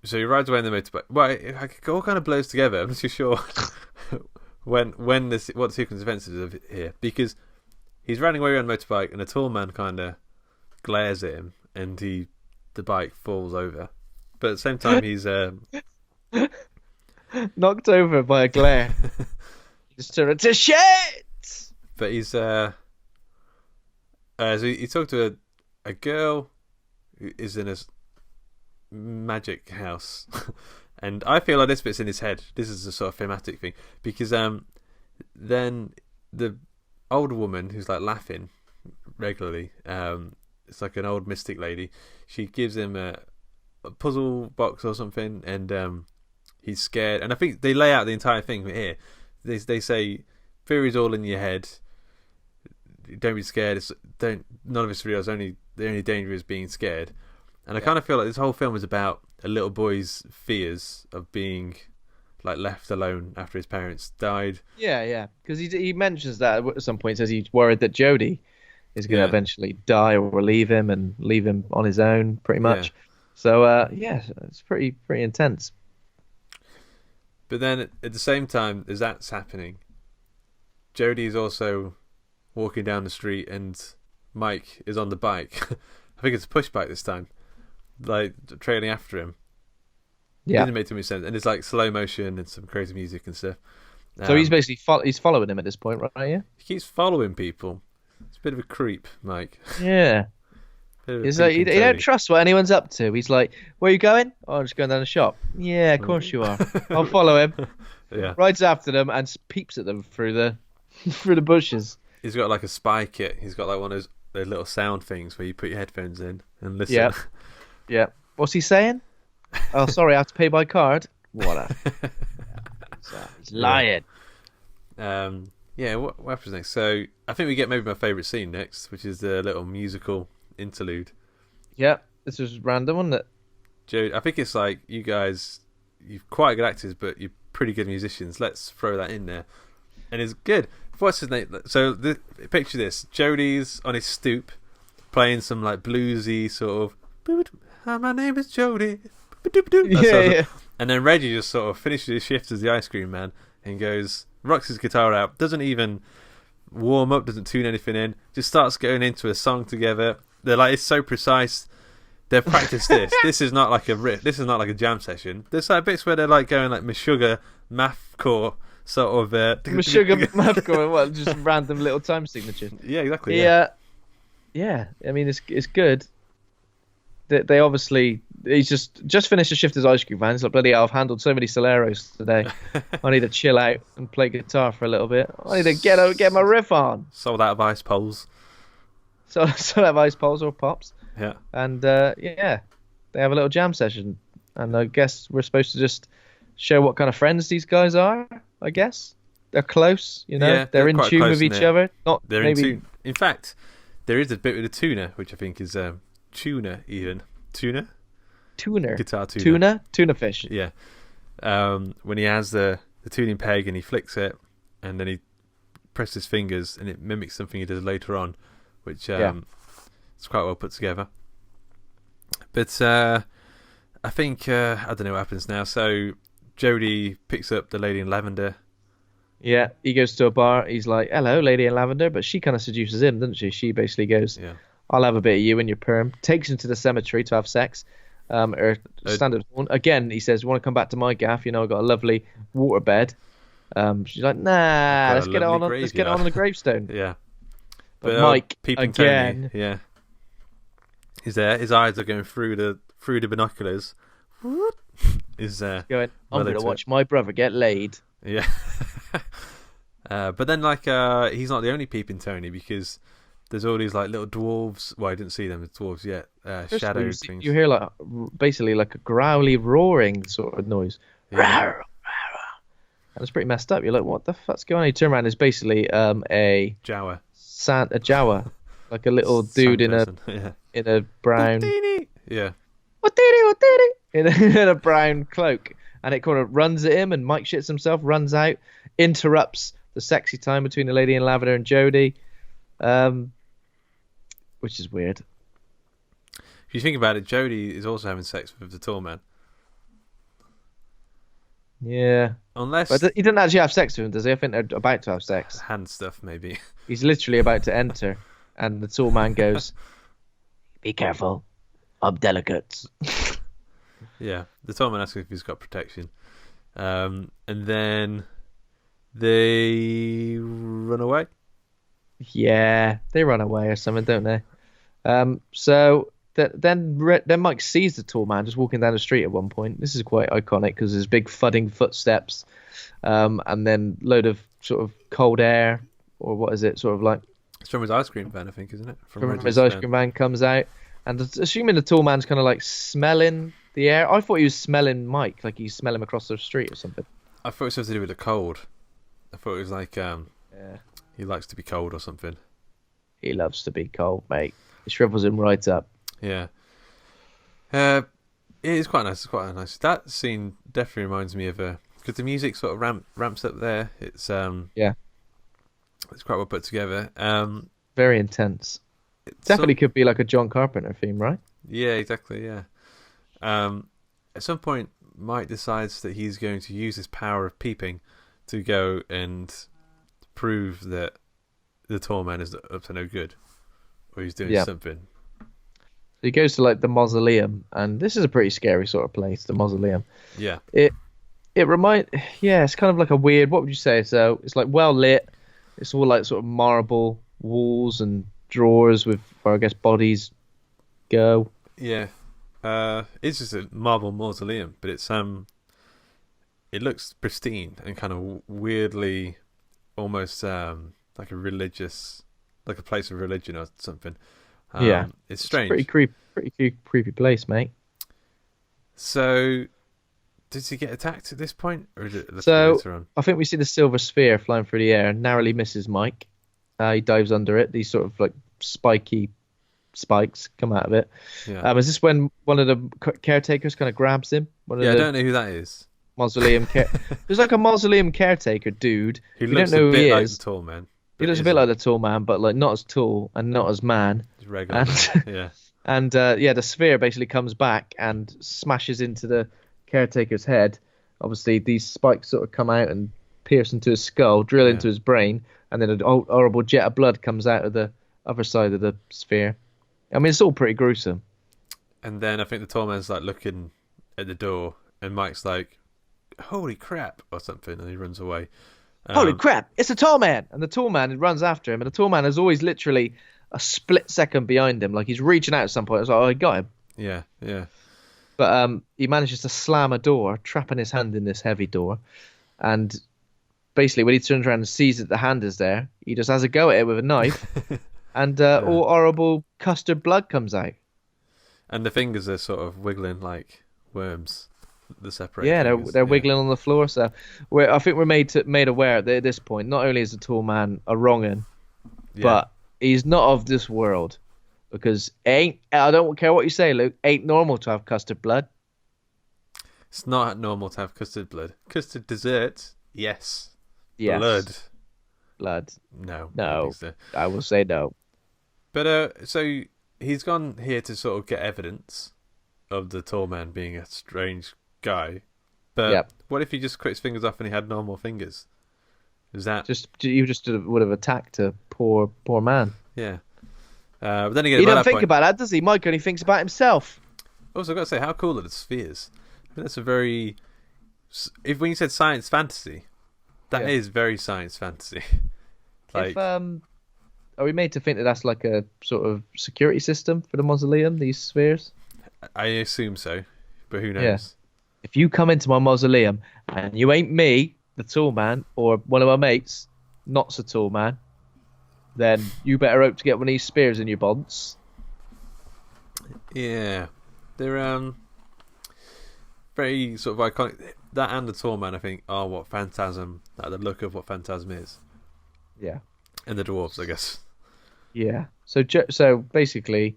Speaker 1: So he rides away on the motorbike. Well, it all kind of blows together. I'm not too sure what the sequence of events is here, because he's riding away on a motorbike and a tall man kind of glares at him and the bike falls over. But at the same time, he's
Speaker 2: knocked over by a glare. Just turned to shit.
Speaker 1: But he's so he talked to a girl who is in a magic house, and I feel like this bit's in his head. This is a sort of thematic thing, because then the older woman who's like laughing regularly, it's like an old mystic lady. She gives him a puzzle box or something, and he's scared. And I think they lay out the entire thing here. They say fear is all in your head. Don't be scared. None of it's real. The only danger is being scared. And I kind of feel like this whole film is about a little boy's fears of being like left alone after his parents died. Yeah,
Speaker 2: because he mentions that at some point. Says he's worried that Jody is going to eventually die or leave him on his own, pretty much. Yeah. So it's pretty intense.
Speaker 1: But then at the same time as that's happening, Jody's also walking down the street and Mike is on the bike. I think it's a push bike this time, like trailing after him. Yeah, it didn't make too much sense, and it's like slow motion and some crazy music and stuff.
Speaker 2: So he's basically he's following him at this point, right? Yeah,
Speaker 1: he keeps following people. It's a bit of a creep, Mike.
Speaker 2: Yeah, he's like he don't trust what anyone's up to. He's like, "Where are you going?" "Oh, I'm just going down the shop." "Yeah, of course you are." "I'll follow him."
Speaker 1: Yeah,
Speaker 2: rides after them and peeps at them through the bushes.
Speaker 1: He's got like a spy kit. He's got like one of those little sound things where you put your headphones in and listen.
Speaker 2: Yeah. What's he saying? "Oh, sorry, I have to pay by card." What he's lying.
Speaker 1: What happens next? So I think we get maybe my favourite scene next, which is the little musical interlude.
Speaker 2: Yeah, this was random, wasn't it?
Speaker 1: Jody, I think it's like, you guys, you're quite good actors, but you're pretty good musicians. Let's throw that in there. And it's good. What's his name? So picture this. Jody's on his stoop playing some like bluesy sort of, "Hi, my name is Jody." Yeah. And then Reggie just sort of finishes his shift as the ice cream man and rocks his guitar out, doesn't even warm up, doesn't tune anything in, just starts going into a song together. They're like, it's so precise. They've practiced this. This is not like a riff. This is not like a jam session. There's like bits where they're like going like Meshuggah mathcore sort of.
Speaker 2: Meshuggah mathcore, what? Just random little time signature.
Speaker 1: Yeah, exactly.
Speaker 2: Yeah. Yeah, I mean it's good. They obviously he's just finished a shift as ice cream van. He's like, bloody hell, I've handled so many Soleros today. I need to chill out and play guitar for a little bit. I need to get my riff on.
Speaker 1: Sold out of ice poles.
Speaker 2: So have ice poles or pops.
Speaker 1: Yeah.
Speaker 2: And yeah, they have a little jam session. And I guess we're supposed to just show what kind of friends these guys are. I guess they're close. You know,
Speaker 1: Yeah,
Speaker 2: they're in
Speaker 1: quite
Speaker 2: tune
Speaker 1: close,
Speaker 2: with each other. Not
Speaker 1: They're
Speaker 2: maybe.
Speaker 1: in tune. In fact, there is a bit with a tuner, which I think is tuna even. Tuner?
Speaker 2: Tuner.
Speaker 1: Guitar tuner.
Speaker 2: Tuna fish.
Speaker 1: Yeah. When he has the tuning peg and he flicks it and then he presses his fingers and it mimics something he does later on, which it's quite well put together. But I think, I don't know what happens now. So Jody picks up the lady in lavender.
Speaker 2: Yeah, he goes to a bar. He's like, hello, lady in lavender. But she kind of seduces him, doesn't she? She basically goes, I'll have a bit of you in your perm. Takes him to the cemetery to have sex. Or standard one. Again, he says, want to come back to my gaff? You know, I've got a lovely waterbed. She's like, nah, let's get on the gravestone.
Speaker 1: Yeah.
Speaker 2: But Mike,
Speaker 1: Peeping
Speaker 2: again.
Speaker 1: Tony, yeah. He's there. His eyes are going through the binoculars. Is
Speaker 2: going, I'm going to watch my brother get laid.
Speaker 1: Yeah. But then, he's not the only Peeping Tony, because there's all these little dwarves. Well, I didn't see them as dwarves yet. Shadow things.
Speaker 2: You hear basically like a growly roaring sort of noise.
Speaker 1: Yeah.
Speaker 2: And it's pretty messed up. You're like, what the fuck's going on? You turn around, it's basically a
Speaker 1: Jawa.
Speaker 2: A Jawa, like a little dude in a brown.
Speaker 1: Yeah.
Speaker 2: In a brown cloak, and it kind of runs at him, and Mike shits himself, runs out, interrupts the sexy time between the lady in lavender and Jody, which is weird.
Speaker 1: If you think about it, Jody is also having sex with the tall man.
Speaker 2: Yeah.
Speaker 1: Unless...
Speaker 2: But he doesn't actually have sex with him, does he? I think they're about to have sex.
Speaker 1: Hand stuff, maybe.
Speaker 2: He's literally about to enter, and the tall man goes, be careful, I'm delicate.
Speaker 1: Yeah, the tall man asks if he's got protection. And then they run away.
Speaker 2: Yeah, they run away or something, don't they? So then Mike sees the tall man just walking down the street at one point. This is quite iconic because there's big thudding footsteps, and then load of sort of cold air, or what is it? Sort of like
Speaker 1: it's from his ice cream van, I think, isn't it?
Speaker 2: From his ice cream van comes out, and assuming the tall man's kind of like smelling the air. I thought he was smelling Mike, like he's smelling him across the street or something.
Speaker 1: I thought it was something to do with the cold. I thought it was like he likes to be cold or something.
Speaker 2: He loves to be cold, mate. It shrivels him right up.
Speaker 1: Yeah. It is quite nice. It's quite nice. That scene definitely reminds me of because the music sort of ramps up there. It's it's quite well put together.
Speaker 2: Very intense. Definitely could be like a John Carpenter theme, right?
Speaker 1: Yeah, exactly. Yeah. At some point, Mike decides that he's going to use his power of peeping to go and prove that the tall man is up to no good, or he's doing something.
Speaker 2: So he goes to like the mausoleum, and this is a pretty scary sort of place, the mausoleum.
Speaker 1: Yeah.
Speaker 2: It's kind of like a weird. What would you say? So it's like well lit. It's all like sort of marble walls and drawers with, where I guess bodies go.
Speaker 1: Yeah. It's just a marble mausoleum, but it's it looks pristine and kind of weirdly, almost like a religious, like a place of religion or something. It's strange.
Speaker 2: It's pretty creepy place, mate.
Speaker 1: So, does he get attacked at this point, or is it
Speaker 2: later on? I think we see the silver sphere flying through the air, narrowly misses Mike. He dives under it. These sort of like spiky spikes come out of it.
Speaker 1: Yeah.
Speaker 2: Is this when one of the caretakers kind of grabs him?
Speaker 1: I don't know who that is.
Speaker 2: Mausoleum There's like a mausoleum caretaker dude.
Speaker 1: Who looks a bit like the tall man.
Speaker 2: He looks a bit like the tall man, but like not as tall and not as man.
Speaker 1: Just regular. Yeah.
Speaker 2: And the sphere basically comes back and smashes into the caretaker's head. Obviously, these spikes sort of come out and pierce into his skull, drill into his brain, and then a horrible jet of blood comes out of the other side of the sphere. I mean, it's all pretty gruesome.
Speaker 1: And then I think the tall man's like looking at the door, and Mike's like, "Holy crap!" or something, and he runs away.
Speaker 2: Holy crap! It's a tall man, and the tall man runs after him, and the tall man is always literally a split second behind him, like he's reaching out at some point. I was like, oh, I got him.
Speaker 1: Yeah, yeah.
Speaker 2: But he manages to slam a door, trapping his hand in this heavy door, and basically when he turns around and sees that the hand is there, he just has a go at it with a knife, and all horrible custard blood comes out.
Speaker 1: And the fingers are sort of wiggling like worms. The separate.
Speaker 2: Yeah,
Speaker 1: fingers.
Speaker 2: they're wiggling on the floor. So I think we're made aware at this point. Not only is the tall man a wrong'un, but he's not of this world, because I don't care what you say, Luke. Ain't normal to have custard blood.
Speaker 1: It's not normal to have custard blood. Custard dessert, yes.
Speaker 2: Yes.
Speaker 1: Blood.
Speaker 2: No.
Speaker 1: No. So.
Speaker 2: I will say no.
Speaker 1: But so he's gone here to sort of get evidence of the tall man being a strange guy. But what if he just cut his fingers off and he had normal fingers? Is that
Speaker 2: you just would have attacked a poor man?
Speaker 1: Yeah. But then again,
Speaker 2: he doesn't think about that, does he? Mike only thinks about himself.
Speaker 1: Also, I've got to say, how cool are the spheres? I mean, that's a very... when you said science fantasy, that is very science fantasy. Like,
Speaker 2: are we made to think that that's like a sort of security system for the mausoleum, these spheres?
Speaker 1: I assume so, but who knows?
Speaker 2: Yeah. If you come into my mausoleum and you ain't me, the tall man, or one of my mates, not so tall man, then you better hope to get one of these spears in your bonds.
Speaker 1: Yeah. They're very sort of iconic. That and the tall man, I think, are what Phantasm, like the look of what Phantasm is.
Speaker 2: Yeah.
Speaker 1: And the dwarves, I guess.
Speaker 2: Yeah. So basically,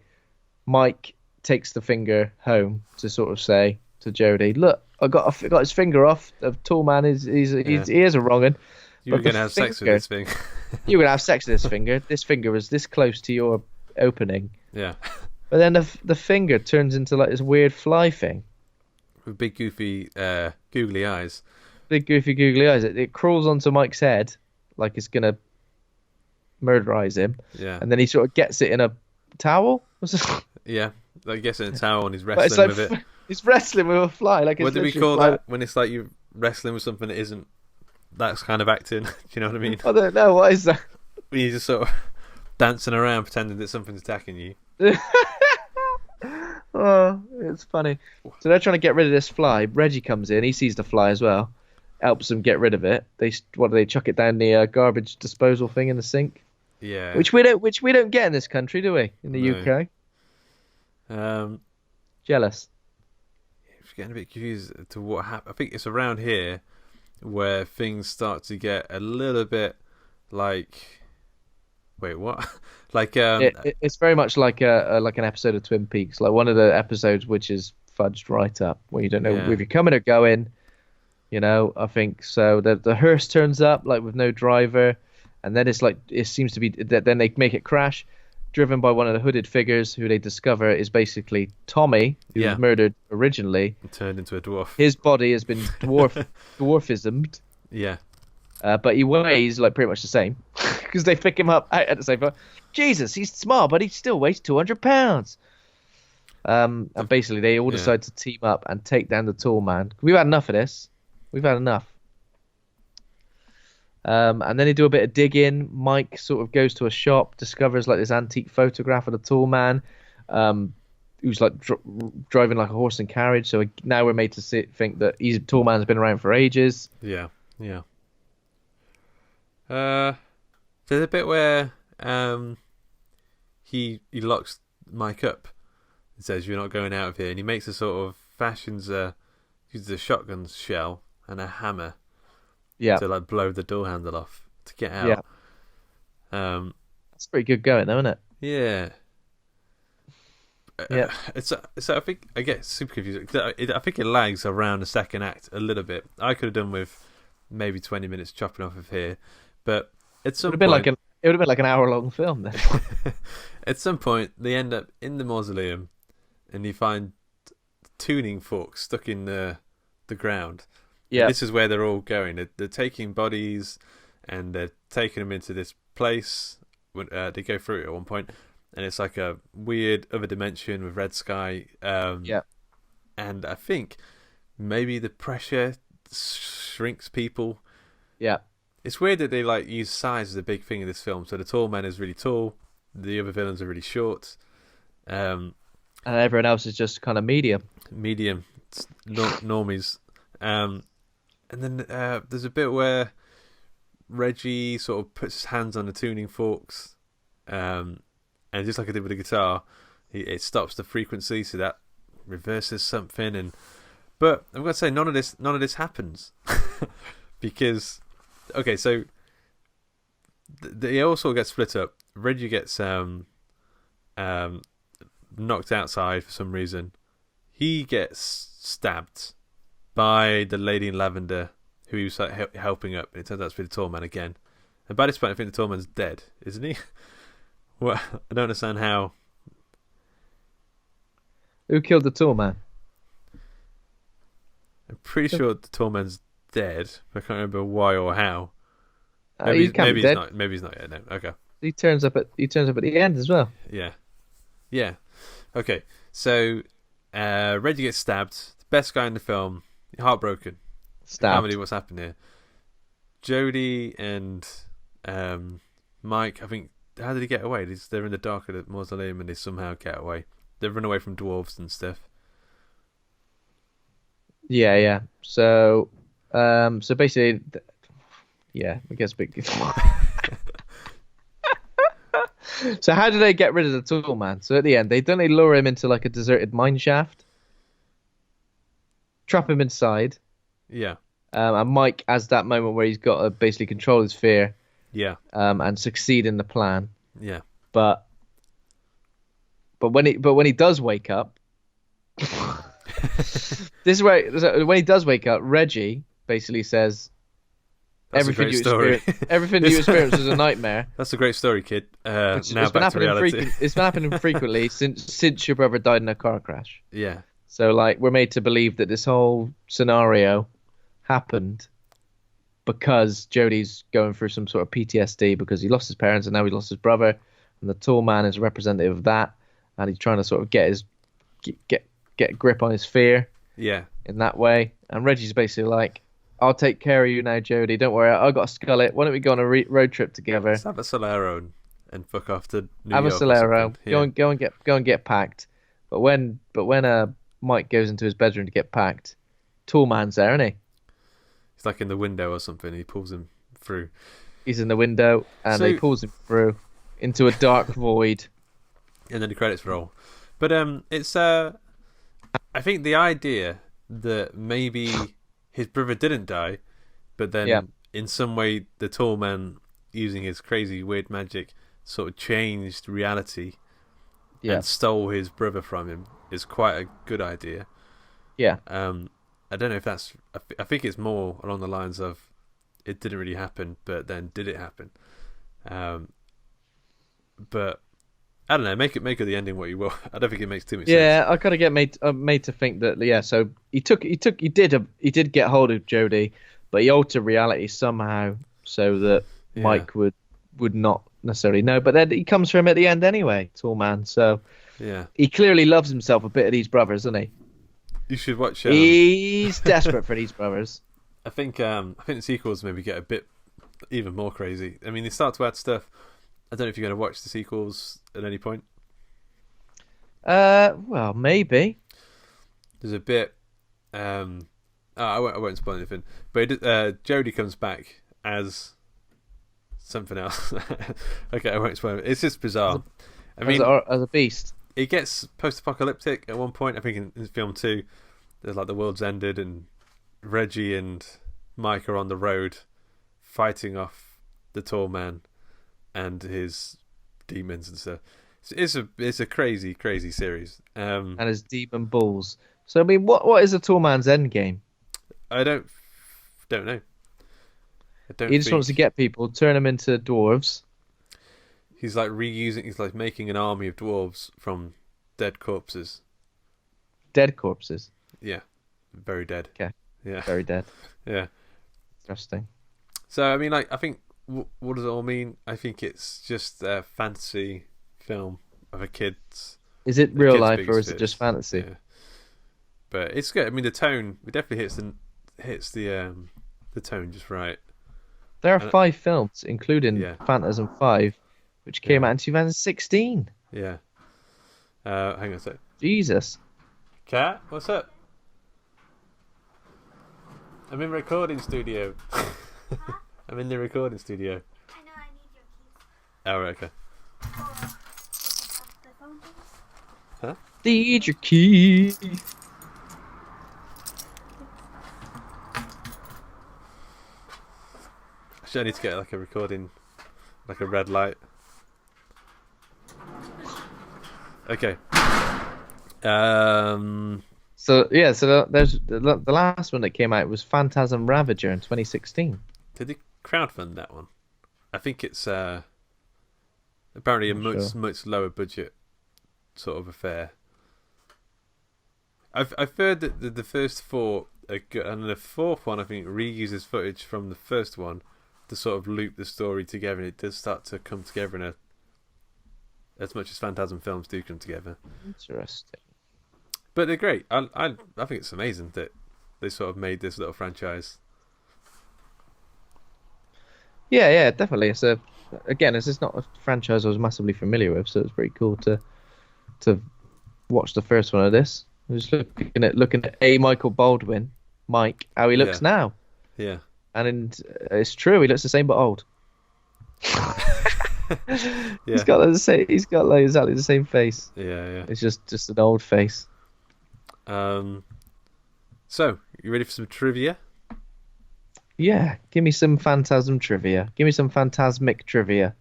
Speaker 2: Mike takes the finger home to sort of say to Jody, "Look, I got his finger off. The tall man he is a wrong'un.
Speaker 1: You're gonna have sex with this thing.
Speaker 2: You're gonna have sex with this finger. This finger was this close to your opening.
Speaker 1: Yeah.
Speaker 2: But then the finger turns into like this weird fly thing
Speaker 1: with big goofy googly eyes.
Speaker 2: Big goofy googly eyes. It crawls onto Mike's head like it's gonna murderize him.
Speaker 1: Yeah. And
Speaker 2: then he sort of gets it in a towel.
Speaker 1: Yeah. Like gets in a towel and he's wrestling with it.
Speaker 2: He's wrestling with a fly. Like
Speaker 1: what do we call that when it's like you're wrestling with something that isn't? That's kind of acting. Do you know what I mean?
Speaker 2: I don't know. What is that?
Speaker 1: When you're just sort of dancing around pretending that something's attacking you.
Speaker 2: Oh, it's funny. So they're trying to get rid of this fly. Reggie comes in. He sees the fly as well. Helps them get rid of it. They chuck it down the garbage disposal thing in the sink.
Speaker 1: Yeah.
Speaker 2: Which we don't get in this country, do we? In the UK. Jealous.
Speaker 1: I'm getting a bit confused to what happened. I think it's around here where things start to get a little bit like. Wait, what? Like
Speaker 2: it's very much like an episode of Twin Peaks, like one of the episodes which is fudged right up, where you don't know if you're coming or going. You know, I think so. The hearse turns up like with no driver, and then it seems to be that then they make it crash, driven by one of the hooded figures who they discover is basically Tommy, who was murdered originally,
Speaker 1: turned into a dwarf.
Speaker 2: His body has been dwarfismed.
Speaker 1: Yeah.
Speaker 2: But he weighs like pretty much the same because they pick him up at the same time. Jesus, he's small, but he still weighs 200 pounds. And basically, they all decide to team up and take down the tall man. We've had enough of this. We've had enough. And then they do a bit of digging. Mike sort of goes to a shop, discovers like this antique photograph of the tall man, who's like driving like a horse and carriage. So now we're made to think that he's a tall man's been around for ages.
Speaker 1: Yeah, yeah. There's a bit where he locks Mike up and says, "You're not going out of here," and he makes a sort of uses a shotgun shell and a hammer to like blow the door handle off to get out.
Speaker 2: That's pretty good going, though, isn't it?
Speaker 1: Yeah. Yeah. I think I get super confused. I think it lags around the second act a little bit. I could have done with maybe 20 minutes chopping off of here. But at some point,
Speaker 2: it would have been like an hour-long film then.
Speaker 1: At some point, they end up in the mausoleum, and you find tuning forks stuck in the ground. Yeah, and this is where they're all going. They're taking bodies, and they're taking them into this place. They go through it at one point, and it's like a weird other dimension with red sky. And I think maybe the pressure shrinks people. Yeah. It's weird that they like use size as a big thing in this film. So the tall man is really tall, the other villains are really short.
Speaker 2: And everyone else is just kind of medium.
Speaker 1: Normies. And then there's a bit where Reggie sort of puts his hands on the tuning forks, and just like I did with the guitar, it stops the frequency, so that reverses something. But I'm going to say none of this happens because so they all sort of get split up. Reggie gets knocked outside for some reason. He gets stabbed by the lady in lavender who he was helping up, and it turns out to be the tall man again. And by this point, I think the tall man's dead, isn't he? Well, I don't understand how.
Speaker 2: Who killed the tall man?
Speaker 1: I'm pretty sure the tall man's dead, but I can't remember why or how. Maybe he's not. Maybe he's not yet. No. Okay.
Speaker 2: He turns up at the end as well.
Speaker 1: Yeah. Okay. So Reggie gets stabbed. The best guy in the film, heartbroken.
Speaker 2: Stabbed.
Speaker 1: Can't believe what's happened here. Jody and Mike, I think, how did he get away? They're in the dark of the mausoleum and they somehow get away. They run away from dwarves and stuff.
Speaker 2: Yeah. So basically, yeah, it gets a bit. So how do they get rid of the tall man? So at the end, they lure him into like a deserted mine shaft, trap him inside.
Speaker 1: Yeah.
Speaker 2: And Mike has that moment where he's got to basically control his fear.
Speaker 1: Yeah.
Speaker 2: And succeed in the plan.
Speaker 1: Yeah.
Speaker 2: But when he does wake up, this is where when he does wake up, Reggie basically says, everything you experience is a nightmare.
Speaker 1: That's a great story, kid. Now
Speaker 2: it's
Speaker 1: back to reality.
Speaker 2: It's been happening frequently since your brother died in a car crash.
Speaker 1: Yeah.
Speaker 2: So like we're made to believe that this whole scenario happened because Jody's going through some sort of PTSD because he lost his parents and now he lost his brother, and the tall man is a representative of that, and he's trying to sort of get a grip on his fear.
Speaker 1: Yeah.
Speaker 2: In that way, and Reggie's basically like, I'll take care of you now, Jody. Don't worry, I've got a skullet. Why don't we go on a road trip together?
Speaker 1: Let's have a Solero and fuck off to New
Speaker 2: York. Have a Solero.
Speaker 1: Yeah.
Speaker 2: Go and get packed. But when Mike goes into his bedroom to get packed, tall man's there, isn't he?
Speaker 1: He's like in the window or something. He pulls him through.
Speaker 2: He's in the window, and he pulls him through into a dark void.
Speaker 1: And then the credits roll. But it's I think the idea that maybe his brother didn't die, but then in some way the tall man, using his crazy weird magic, sort of changed reality and stole his brother from him is quite a good idea.
Speaker 2: Yeah.
Speaker 1: I don't know if that's. I think it's more along the lines of it didn't really happen, but then did it happen? But I don't know. Make of the ending what you will. I don't think it makes too much sense.
Speaker 2: Yeah, I gotta get made to think that. Yeah, so he did get hold of Jody, but he altered reality somehow so that Mike would not necessarily know. But then he comes for him at the end anyway, tall man. So he clearly loves himself a bit of these brothers, doesn't he?
Speaker 1: You should watch.
Speaker 2: He's desperate for these brothers.
Speaker 1: I think the sequels maybe get a bit even more crazy. I mean, they start to add stuff. I don't know if you're going to watch the sequels at any point.
Speaker 2: Well, maybe.
Speaker 1: There's a bit. I won't spoil anything. But Jody comes back as something else. Okay, I won't spoil it. It's just bizarre.
Speaker 2: As a beast.
Speaker 1: It gets post-apocalyptic at one point. I think in film 2, there's like the world's ended and Reggie and Mike are on the road fighting off the tall man and his demons and stuff. It's a crazy series.
Speaker 2: And his demon bulls. So I mean, what is a tall man's end game?
Speaker 1: I don't know.
Speaker 2: He just wants to get people, turn them into dwarves.
Speaker 1: He's like making an army of dwarves from dead corpses.
Speaker 2: Dead corpses?
Speaker 1: Yeah. Very dead.
Speaker 2: Okay.
Speaker 1: Yeah.
Speaker 2: Very dead.
Speaker 1: Yeah.
Speaker 2: Interesting.
Speaker 1: So, I mean, like, I think, what does it all mean? I think it's just a fantasy film of a kid's...
Speaker 2: Is it real life or is it just fantasy?
Speaker 1: Yeah. But it's good. I mean, the tone, it definitely hits the tone just right.
Speaker 2: There are 5 films, including Phantasm 5, which came out in 2016.
Speaker 1: Yeah. Hang on a sec.
Speaker 2: Jesus.
Speaker 1: Cat, what's up? I'm in recording studio. I'm in the recording studio.
Speaker 3: I know I need your keys.
Speaker 1: Oh, right, okay.
Speaker 3: The phone keys?
Speaker 1: Huh?
Speaker 2: Need your key.
Speaker 1: Actually, I need to get like a recording, like a red light. Okay.
Speaker 2: So there's the last one that came out was Phantasm Ravager in 2016.
Speaker 1: Did they crowdfund that one? I think it's apparently a much lower budget sort of affair. I've heard that the first four are good, and the fourth one I think reuses footage from the first one to sort of loop the story together, and it does start to come together in as much as Phantasm films do come together.
Speaker 2: Interesting.
Speaker 1: But they're great. I think it's amazing that they sort of made this little franchise.
Speaker 2: Yeah, definitely. It's just not a franchise I was massively familiar with, so it's pretty cool to watch the first one of this. I'm just looking at Michael Baldwin, Mike, how he looks now.
Speaker 1: Yeah.
Speaker 2: And it's true, he looks the same but old.
Speaker 1: Yeah.
Speaker 2: He's got exactly the same face.
Speaker 1: Yeah.
Speaker 2: It's just an old face.
Speaker 1: So, you ready for some trivia?
Speaker 2: Yeah, give me some Phantasm trivia. Give me some phantasmic trivia.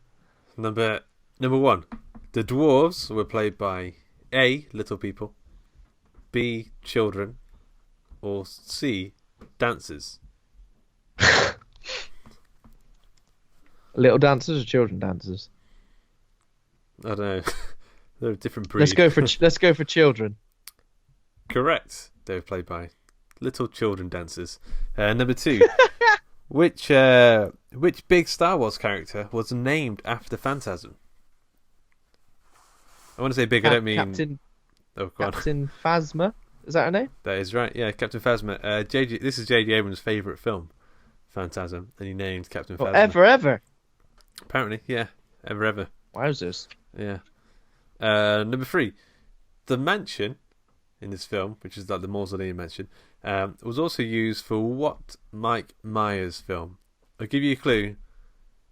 Speaker 1: Number one. The dwarves were played by A, little people, B, children, or C, dancers.
Speaker 2: Little dancers or children dancers?
Speaker 1: I don't know. They're a different breed.
Speaker 2: Let's go for children.
Speaker 1: Correct. They were played by little children dancers. Number two. Which big Star Wars character was named after Phantasm? I want to say big. I don't mean
Speaker 2: Captain.
Speaker 1: Oh, go on.
Speaker 2: Captain Phasma. Is that her name?
Speaker 1: That is right. Yeah, Captain Phasma. This is J.J. Abrams' favourite film, Phantasm, and he named Captain Phasma.
Speaker 2: Ever.
Speaker 1: Apparently, yeah. Ever.
Speaker 2: Wowzers.
Speaker 1: Yeah. Number three. The mansion in this film, which is like the mausoleum mansion, was also used for what Mike Myers film? I'll give you a clue.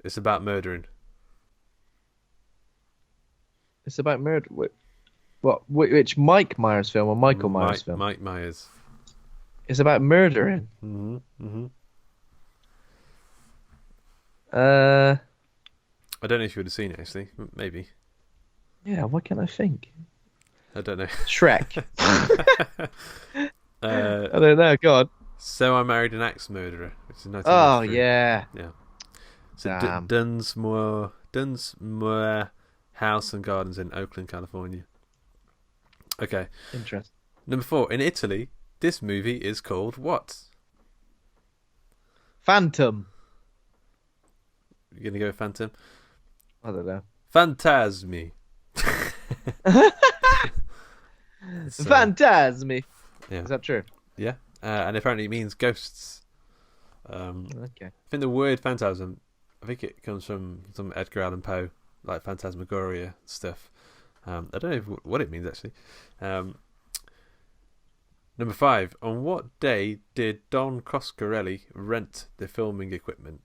Speaker 1: It's about murdering.
Speaker 2: It's about murder. What? Which Mike Myers film or Michael Myers film?
Speaker 1: Mike Myers.
Speaker 2: It's about murdering.
Speaker 1: Mm-hmm.
Speaker 2: I
Speaker 1: don't know if you would have seen it, actually. Maybe.
Speaker 2: Yeah, why can't I think?
Speaker 1: I don't know.
Speaker 2: Shrek. I don't know. God.
Speaker 1: So I Married an Axe Murderer, which is 1993.
Speaker 2: Oh yeah.
Speaker 1: Yeah. So Dunsmuir House and Gardens in Oakland, California. Okay.
Speaker 2: Interesting.
Speaker 1: Number four. In Italy, this movie is called what?
Speaker 2: Phantom.
Speaker 1: You gonna go with Phantom?
Speaker 2: I don't know.
Speaker 1: Phantasmi.
Speaker 2: Phantasmi.
Speaker 1: Yeah.
Speaker 2: Is that true?
Speaker 1: Yeah. And apparently it means ghosts.
Speaker 2: Okay.
Speaker 1: I think the word phantasm, I think it comes from some Edgar Allan Poe, like phantasmagoria stuff. I don't know what it means actually. Number five. On what day did Don Coscarelli rent the filming equipment?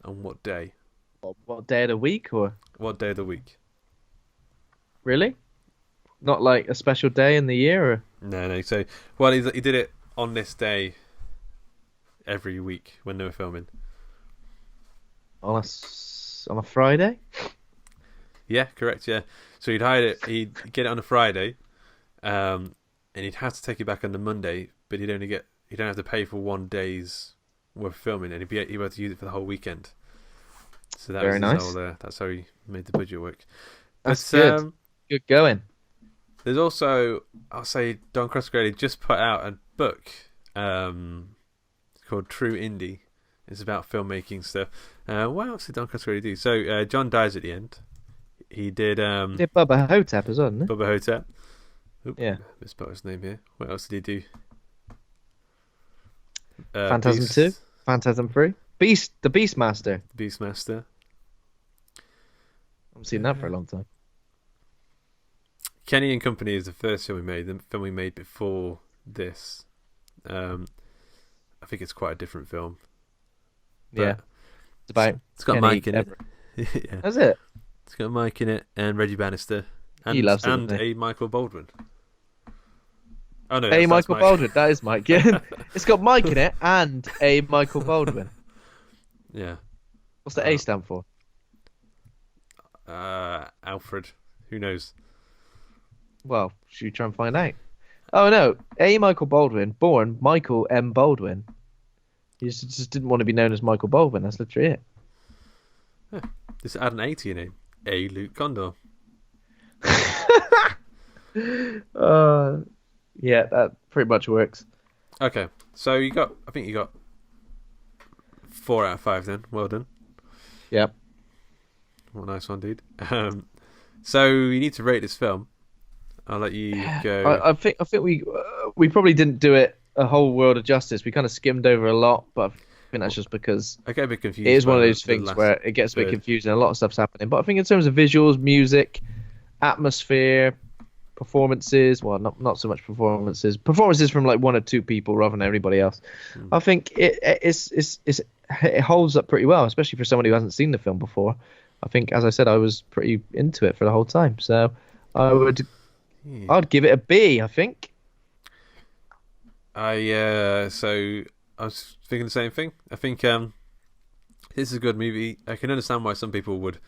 Speaker 1: On what day?
Speaker 2: What day of the week or?
Speaker 1: What day of the week?
Speaker 2: Really? Not like a special day in the year? Or?
Speaker 1: No. So, well, he did it on this day every week when they were filming.
Speaker 2: On a Friday?
Speaker 1: Yeah, correct. Yeah. So he'd get it on a Friday, and he'd have to take it back on the Monday, but he'd don't have to pay for 1 day's worth of filming, and he'd be able to use it for the whole weekend. So that
Speaker 2: Very
Speaker 1: was
Speaker 2: nice.
Speaker 1: That's how he made the budget work.
Speaker 2: That's good. Good going.
Speaker 1: There's also, I'll say, Don Coscarelli just put out a book called True Indie. It's about filmmaking stuff. What else did Don Coscarelli do? So John dies at the end. He did
Speaker 2: did Bubba Hotep as well, didn't he?
Speaker 1: Bubba Hotep. Oop,
Speaker 2: yeah.
Speaker 1: Misspelled his name here. What else did he do?
Speaker 2: Phantasm
Speaker 1: Beast.
Speaker 2: 2, Phantasm 3, the Beastmaster.
Speaker 1: Beastmaster.
Speaker 2: haven't seen that for a long time.
Speaker 1: Kenny and Company is the first film we made. The film we made before this. I think it's quite a different film.
Speaker 2: Yeah. It's about
Speaker 1: It's got
Speaker 2: Kenny
Speaker 1: Mike in
Speaker 2: Everett.
Speaker 1: it. Yeah.
Speaker 2: That's it.
Speaker 1: It's got Mike in it and Reggie Bannister. And,
Speaker 2: He loves it,
Speaker 1: and
Speaker 2: doesn't he?
Speaker 1: a Michael Baldwin. Oh no,
Speaker 2: A
Speaker 1: that's
Speaker 2: Michael
Speaker 1: Mike.
Speaker 2: Baldwin. That is Mike. Yeah. It's got Mike in it and a Michael Baldwin.
Speaker 1: Yeah.
Speaker 2: What's the A stand for?
Speaker 1: Alfred. Who knows?
Speaker 2: Well, should we try and find out? Oh no, A. Michael Baldwin, born Michael M. Baldwin. He just didn't want to be known as Michael Baldwin. That's literally it.
Speaker 1: Just add an A to your name. A. Luke Condor.
Speaker 2: Yeah, that pretty much works.
Speaker 1: Okay, so I think you got 4 out of 5 then. Well done.
Speaker 2: Yep.
Speaker 1: Well, nice one, dude. So you need to rate this film. I'll let you go.
Speaker 2: I think we probably didn't do it a whole world of justice. We kind of skimmed over a lot, but I think that's just because
Speaker 1: I get a bit confused.
Speaker 2: it is one of
Speaker 1: by
Speaker 2: those
Speaker 1: the
Speaker 2: things
Speaker 1: last
Speaker 2: where it gets a bit
Speaker 1: third.
Speaker 2: confusing. A lot of stuff's happening, but I think in terms of visuals, music, atmosphere, performances, well, not so much performances from like one or two people rather than everybody else. I think it holds up pretty well, especially for somebody who hasn't seen the film before. I think, as I said, I was pretty into it for the whole time, so I'd give it a B, I think.
Speaker 1: So I was thinking the same thing. I think this is a good movie. I can understand why some people would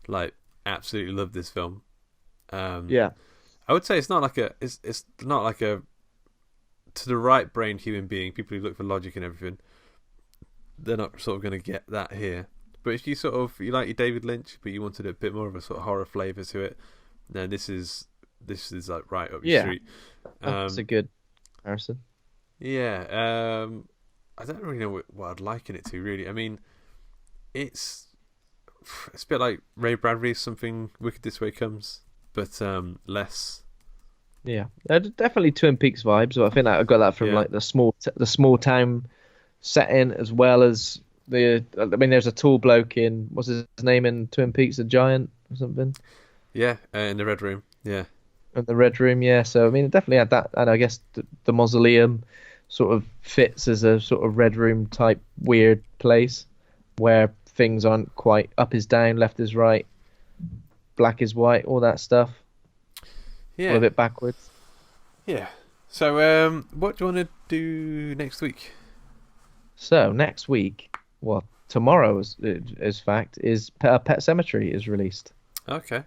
Speaker 1: like absolutely love this film.
Speaker 2: Yeah.
Speaker 1: I would say it's not like a to the right brained human being, people who look for logic and everything, they're not sort of going to get that here. But if you you like your David Lynch, but you wanted a bit more of a sort of horror flavour to it, then this is like right up your street.
Speaker 2: That's a good comparison.
Speaker 1: Yeah, I don't really know what I'd liken it to, really. I mean, it's a bit like Ray Bradbury's Something Wicked This Way Comes, but less.
Speaker 2: Yeah, definitely Twin Peaks vibes. I think that I got that from like the small town setting, as well as there's a tall bloke in, what's his name in Twin Peaks, a giant or something.
Speaker 1: Yeah, in the Red Room. Yeah.
Speaker 2: In the Red Room, yeah. So I mean, it definitely had that, and I guess the mausoleum sort of fits as a sort of Red Room type weird place where things aren't quite up is down, left is right, black is white, all that stuff.
Speaker 1: Yeah.
Speaker 2: A bit backwards.
Speaker 1: Yeah. So, what do you want to do next week?
Speaker 2: So next week, well, tomorrow is fact, is Pet Sematary is released.
Speaker 1: Okay.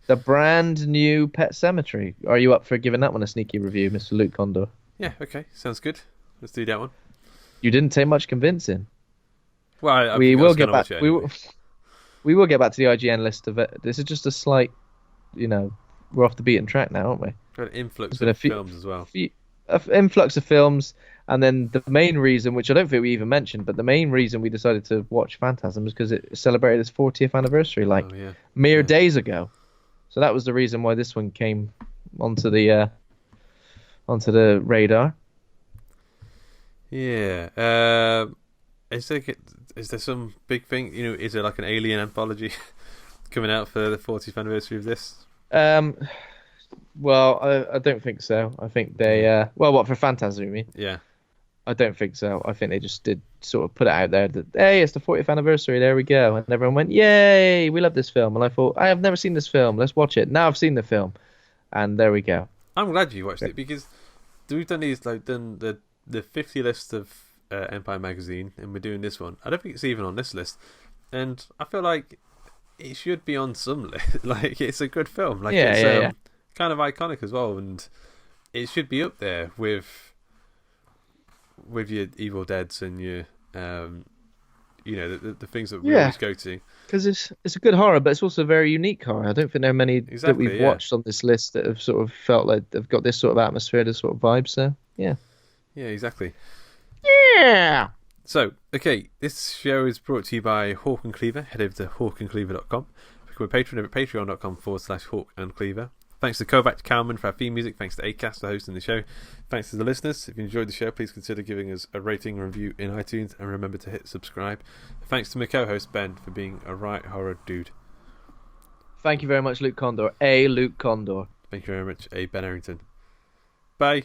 Speaker 2: The brand new Pet Sematary. Are you up for giving that one a sneaky review, Mr. Luke Condor?
Speaker 1: Yeah. Okay. Sounds good. Let's do that one.
Speaker 2: You didn't take much convincing.
Speaker 1: Well,
Speaker 2: we will get back. We will get back to the IGN list of it. This is just a slight, we're off the beaten track now, aren't we?
Speaker 1: Got an influx of films as well.
Speaker 2: Influx of films, and then the main reason, which I don't think we even mentioned, but the main reason we decided to watch Phantasm is because it celebrated its 40th anniversary, mere days ago. So that was the reason why this one came onto the radar.
Speaker 1: Yeah. Is there some big thing? Is there like an alien anthology coming out for the 40th anniversary of this?
Speaker 2: Well, I don't think so. I think they what for Phantasm, you mean?
Speaker 1: Yeah.
Speaker 2: I don't think so. I think they just did sort of put it out there that, hey, it's the 40th anniversary, there we go. And everyone went, yay, we love this film. And I thought, I have never seen this film, let's watch it. Now I've seen the film. And there we go.
Speaker 1: I'm glad you watched it, because we've done the 50 list of Empire Magazine, and we're doing this one. I don't think it's even on this list. And I feel like it should be on some list. Like, it's a good film. Like, it's kind of iconic as well, and it should be up there with your Evil Deads and your the things that we always go to.
Speaker 2: Because it's a good horror, but it's also a very unique horror. I don't think there are many that we've watched on this list that have sort of felt like they've got this sort of atmosphere, this sort of vibe. So yeah,
Speaker 1: exactly.
Speaker 2: Yeah.
Speaker 1: So, okay, this show is brought to you by Hawk and Cleaver. Head over to hawkandcleaver.com. Become a patron over at patreon.com/Hawk and Cleaver. Thanks to Kovac Kalman for our theme music. Thanks to Acast for hosting the show. Thanks to the listeners. If you enjoyed the show, please consider giving us a rating and review in iTunes, and remember to hit subscribe. Thanks to my co-host Ben for being a right horror dude.
Speaker 2: Thank you very much, Luke Condor. A Luke Condor.
Speaker 1: Thank you very much, A Ben Errington. Bye.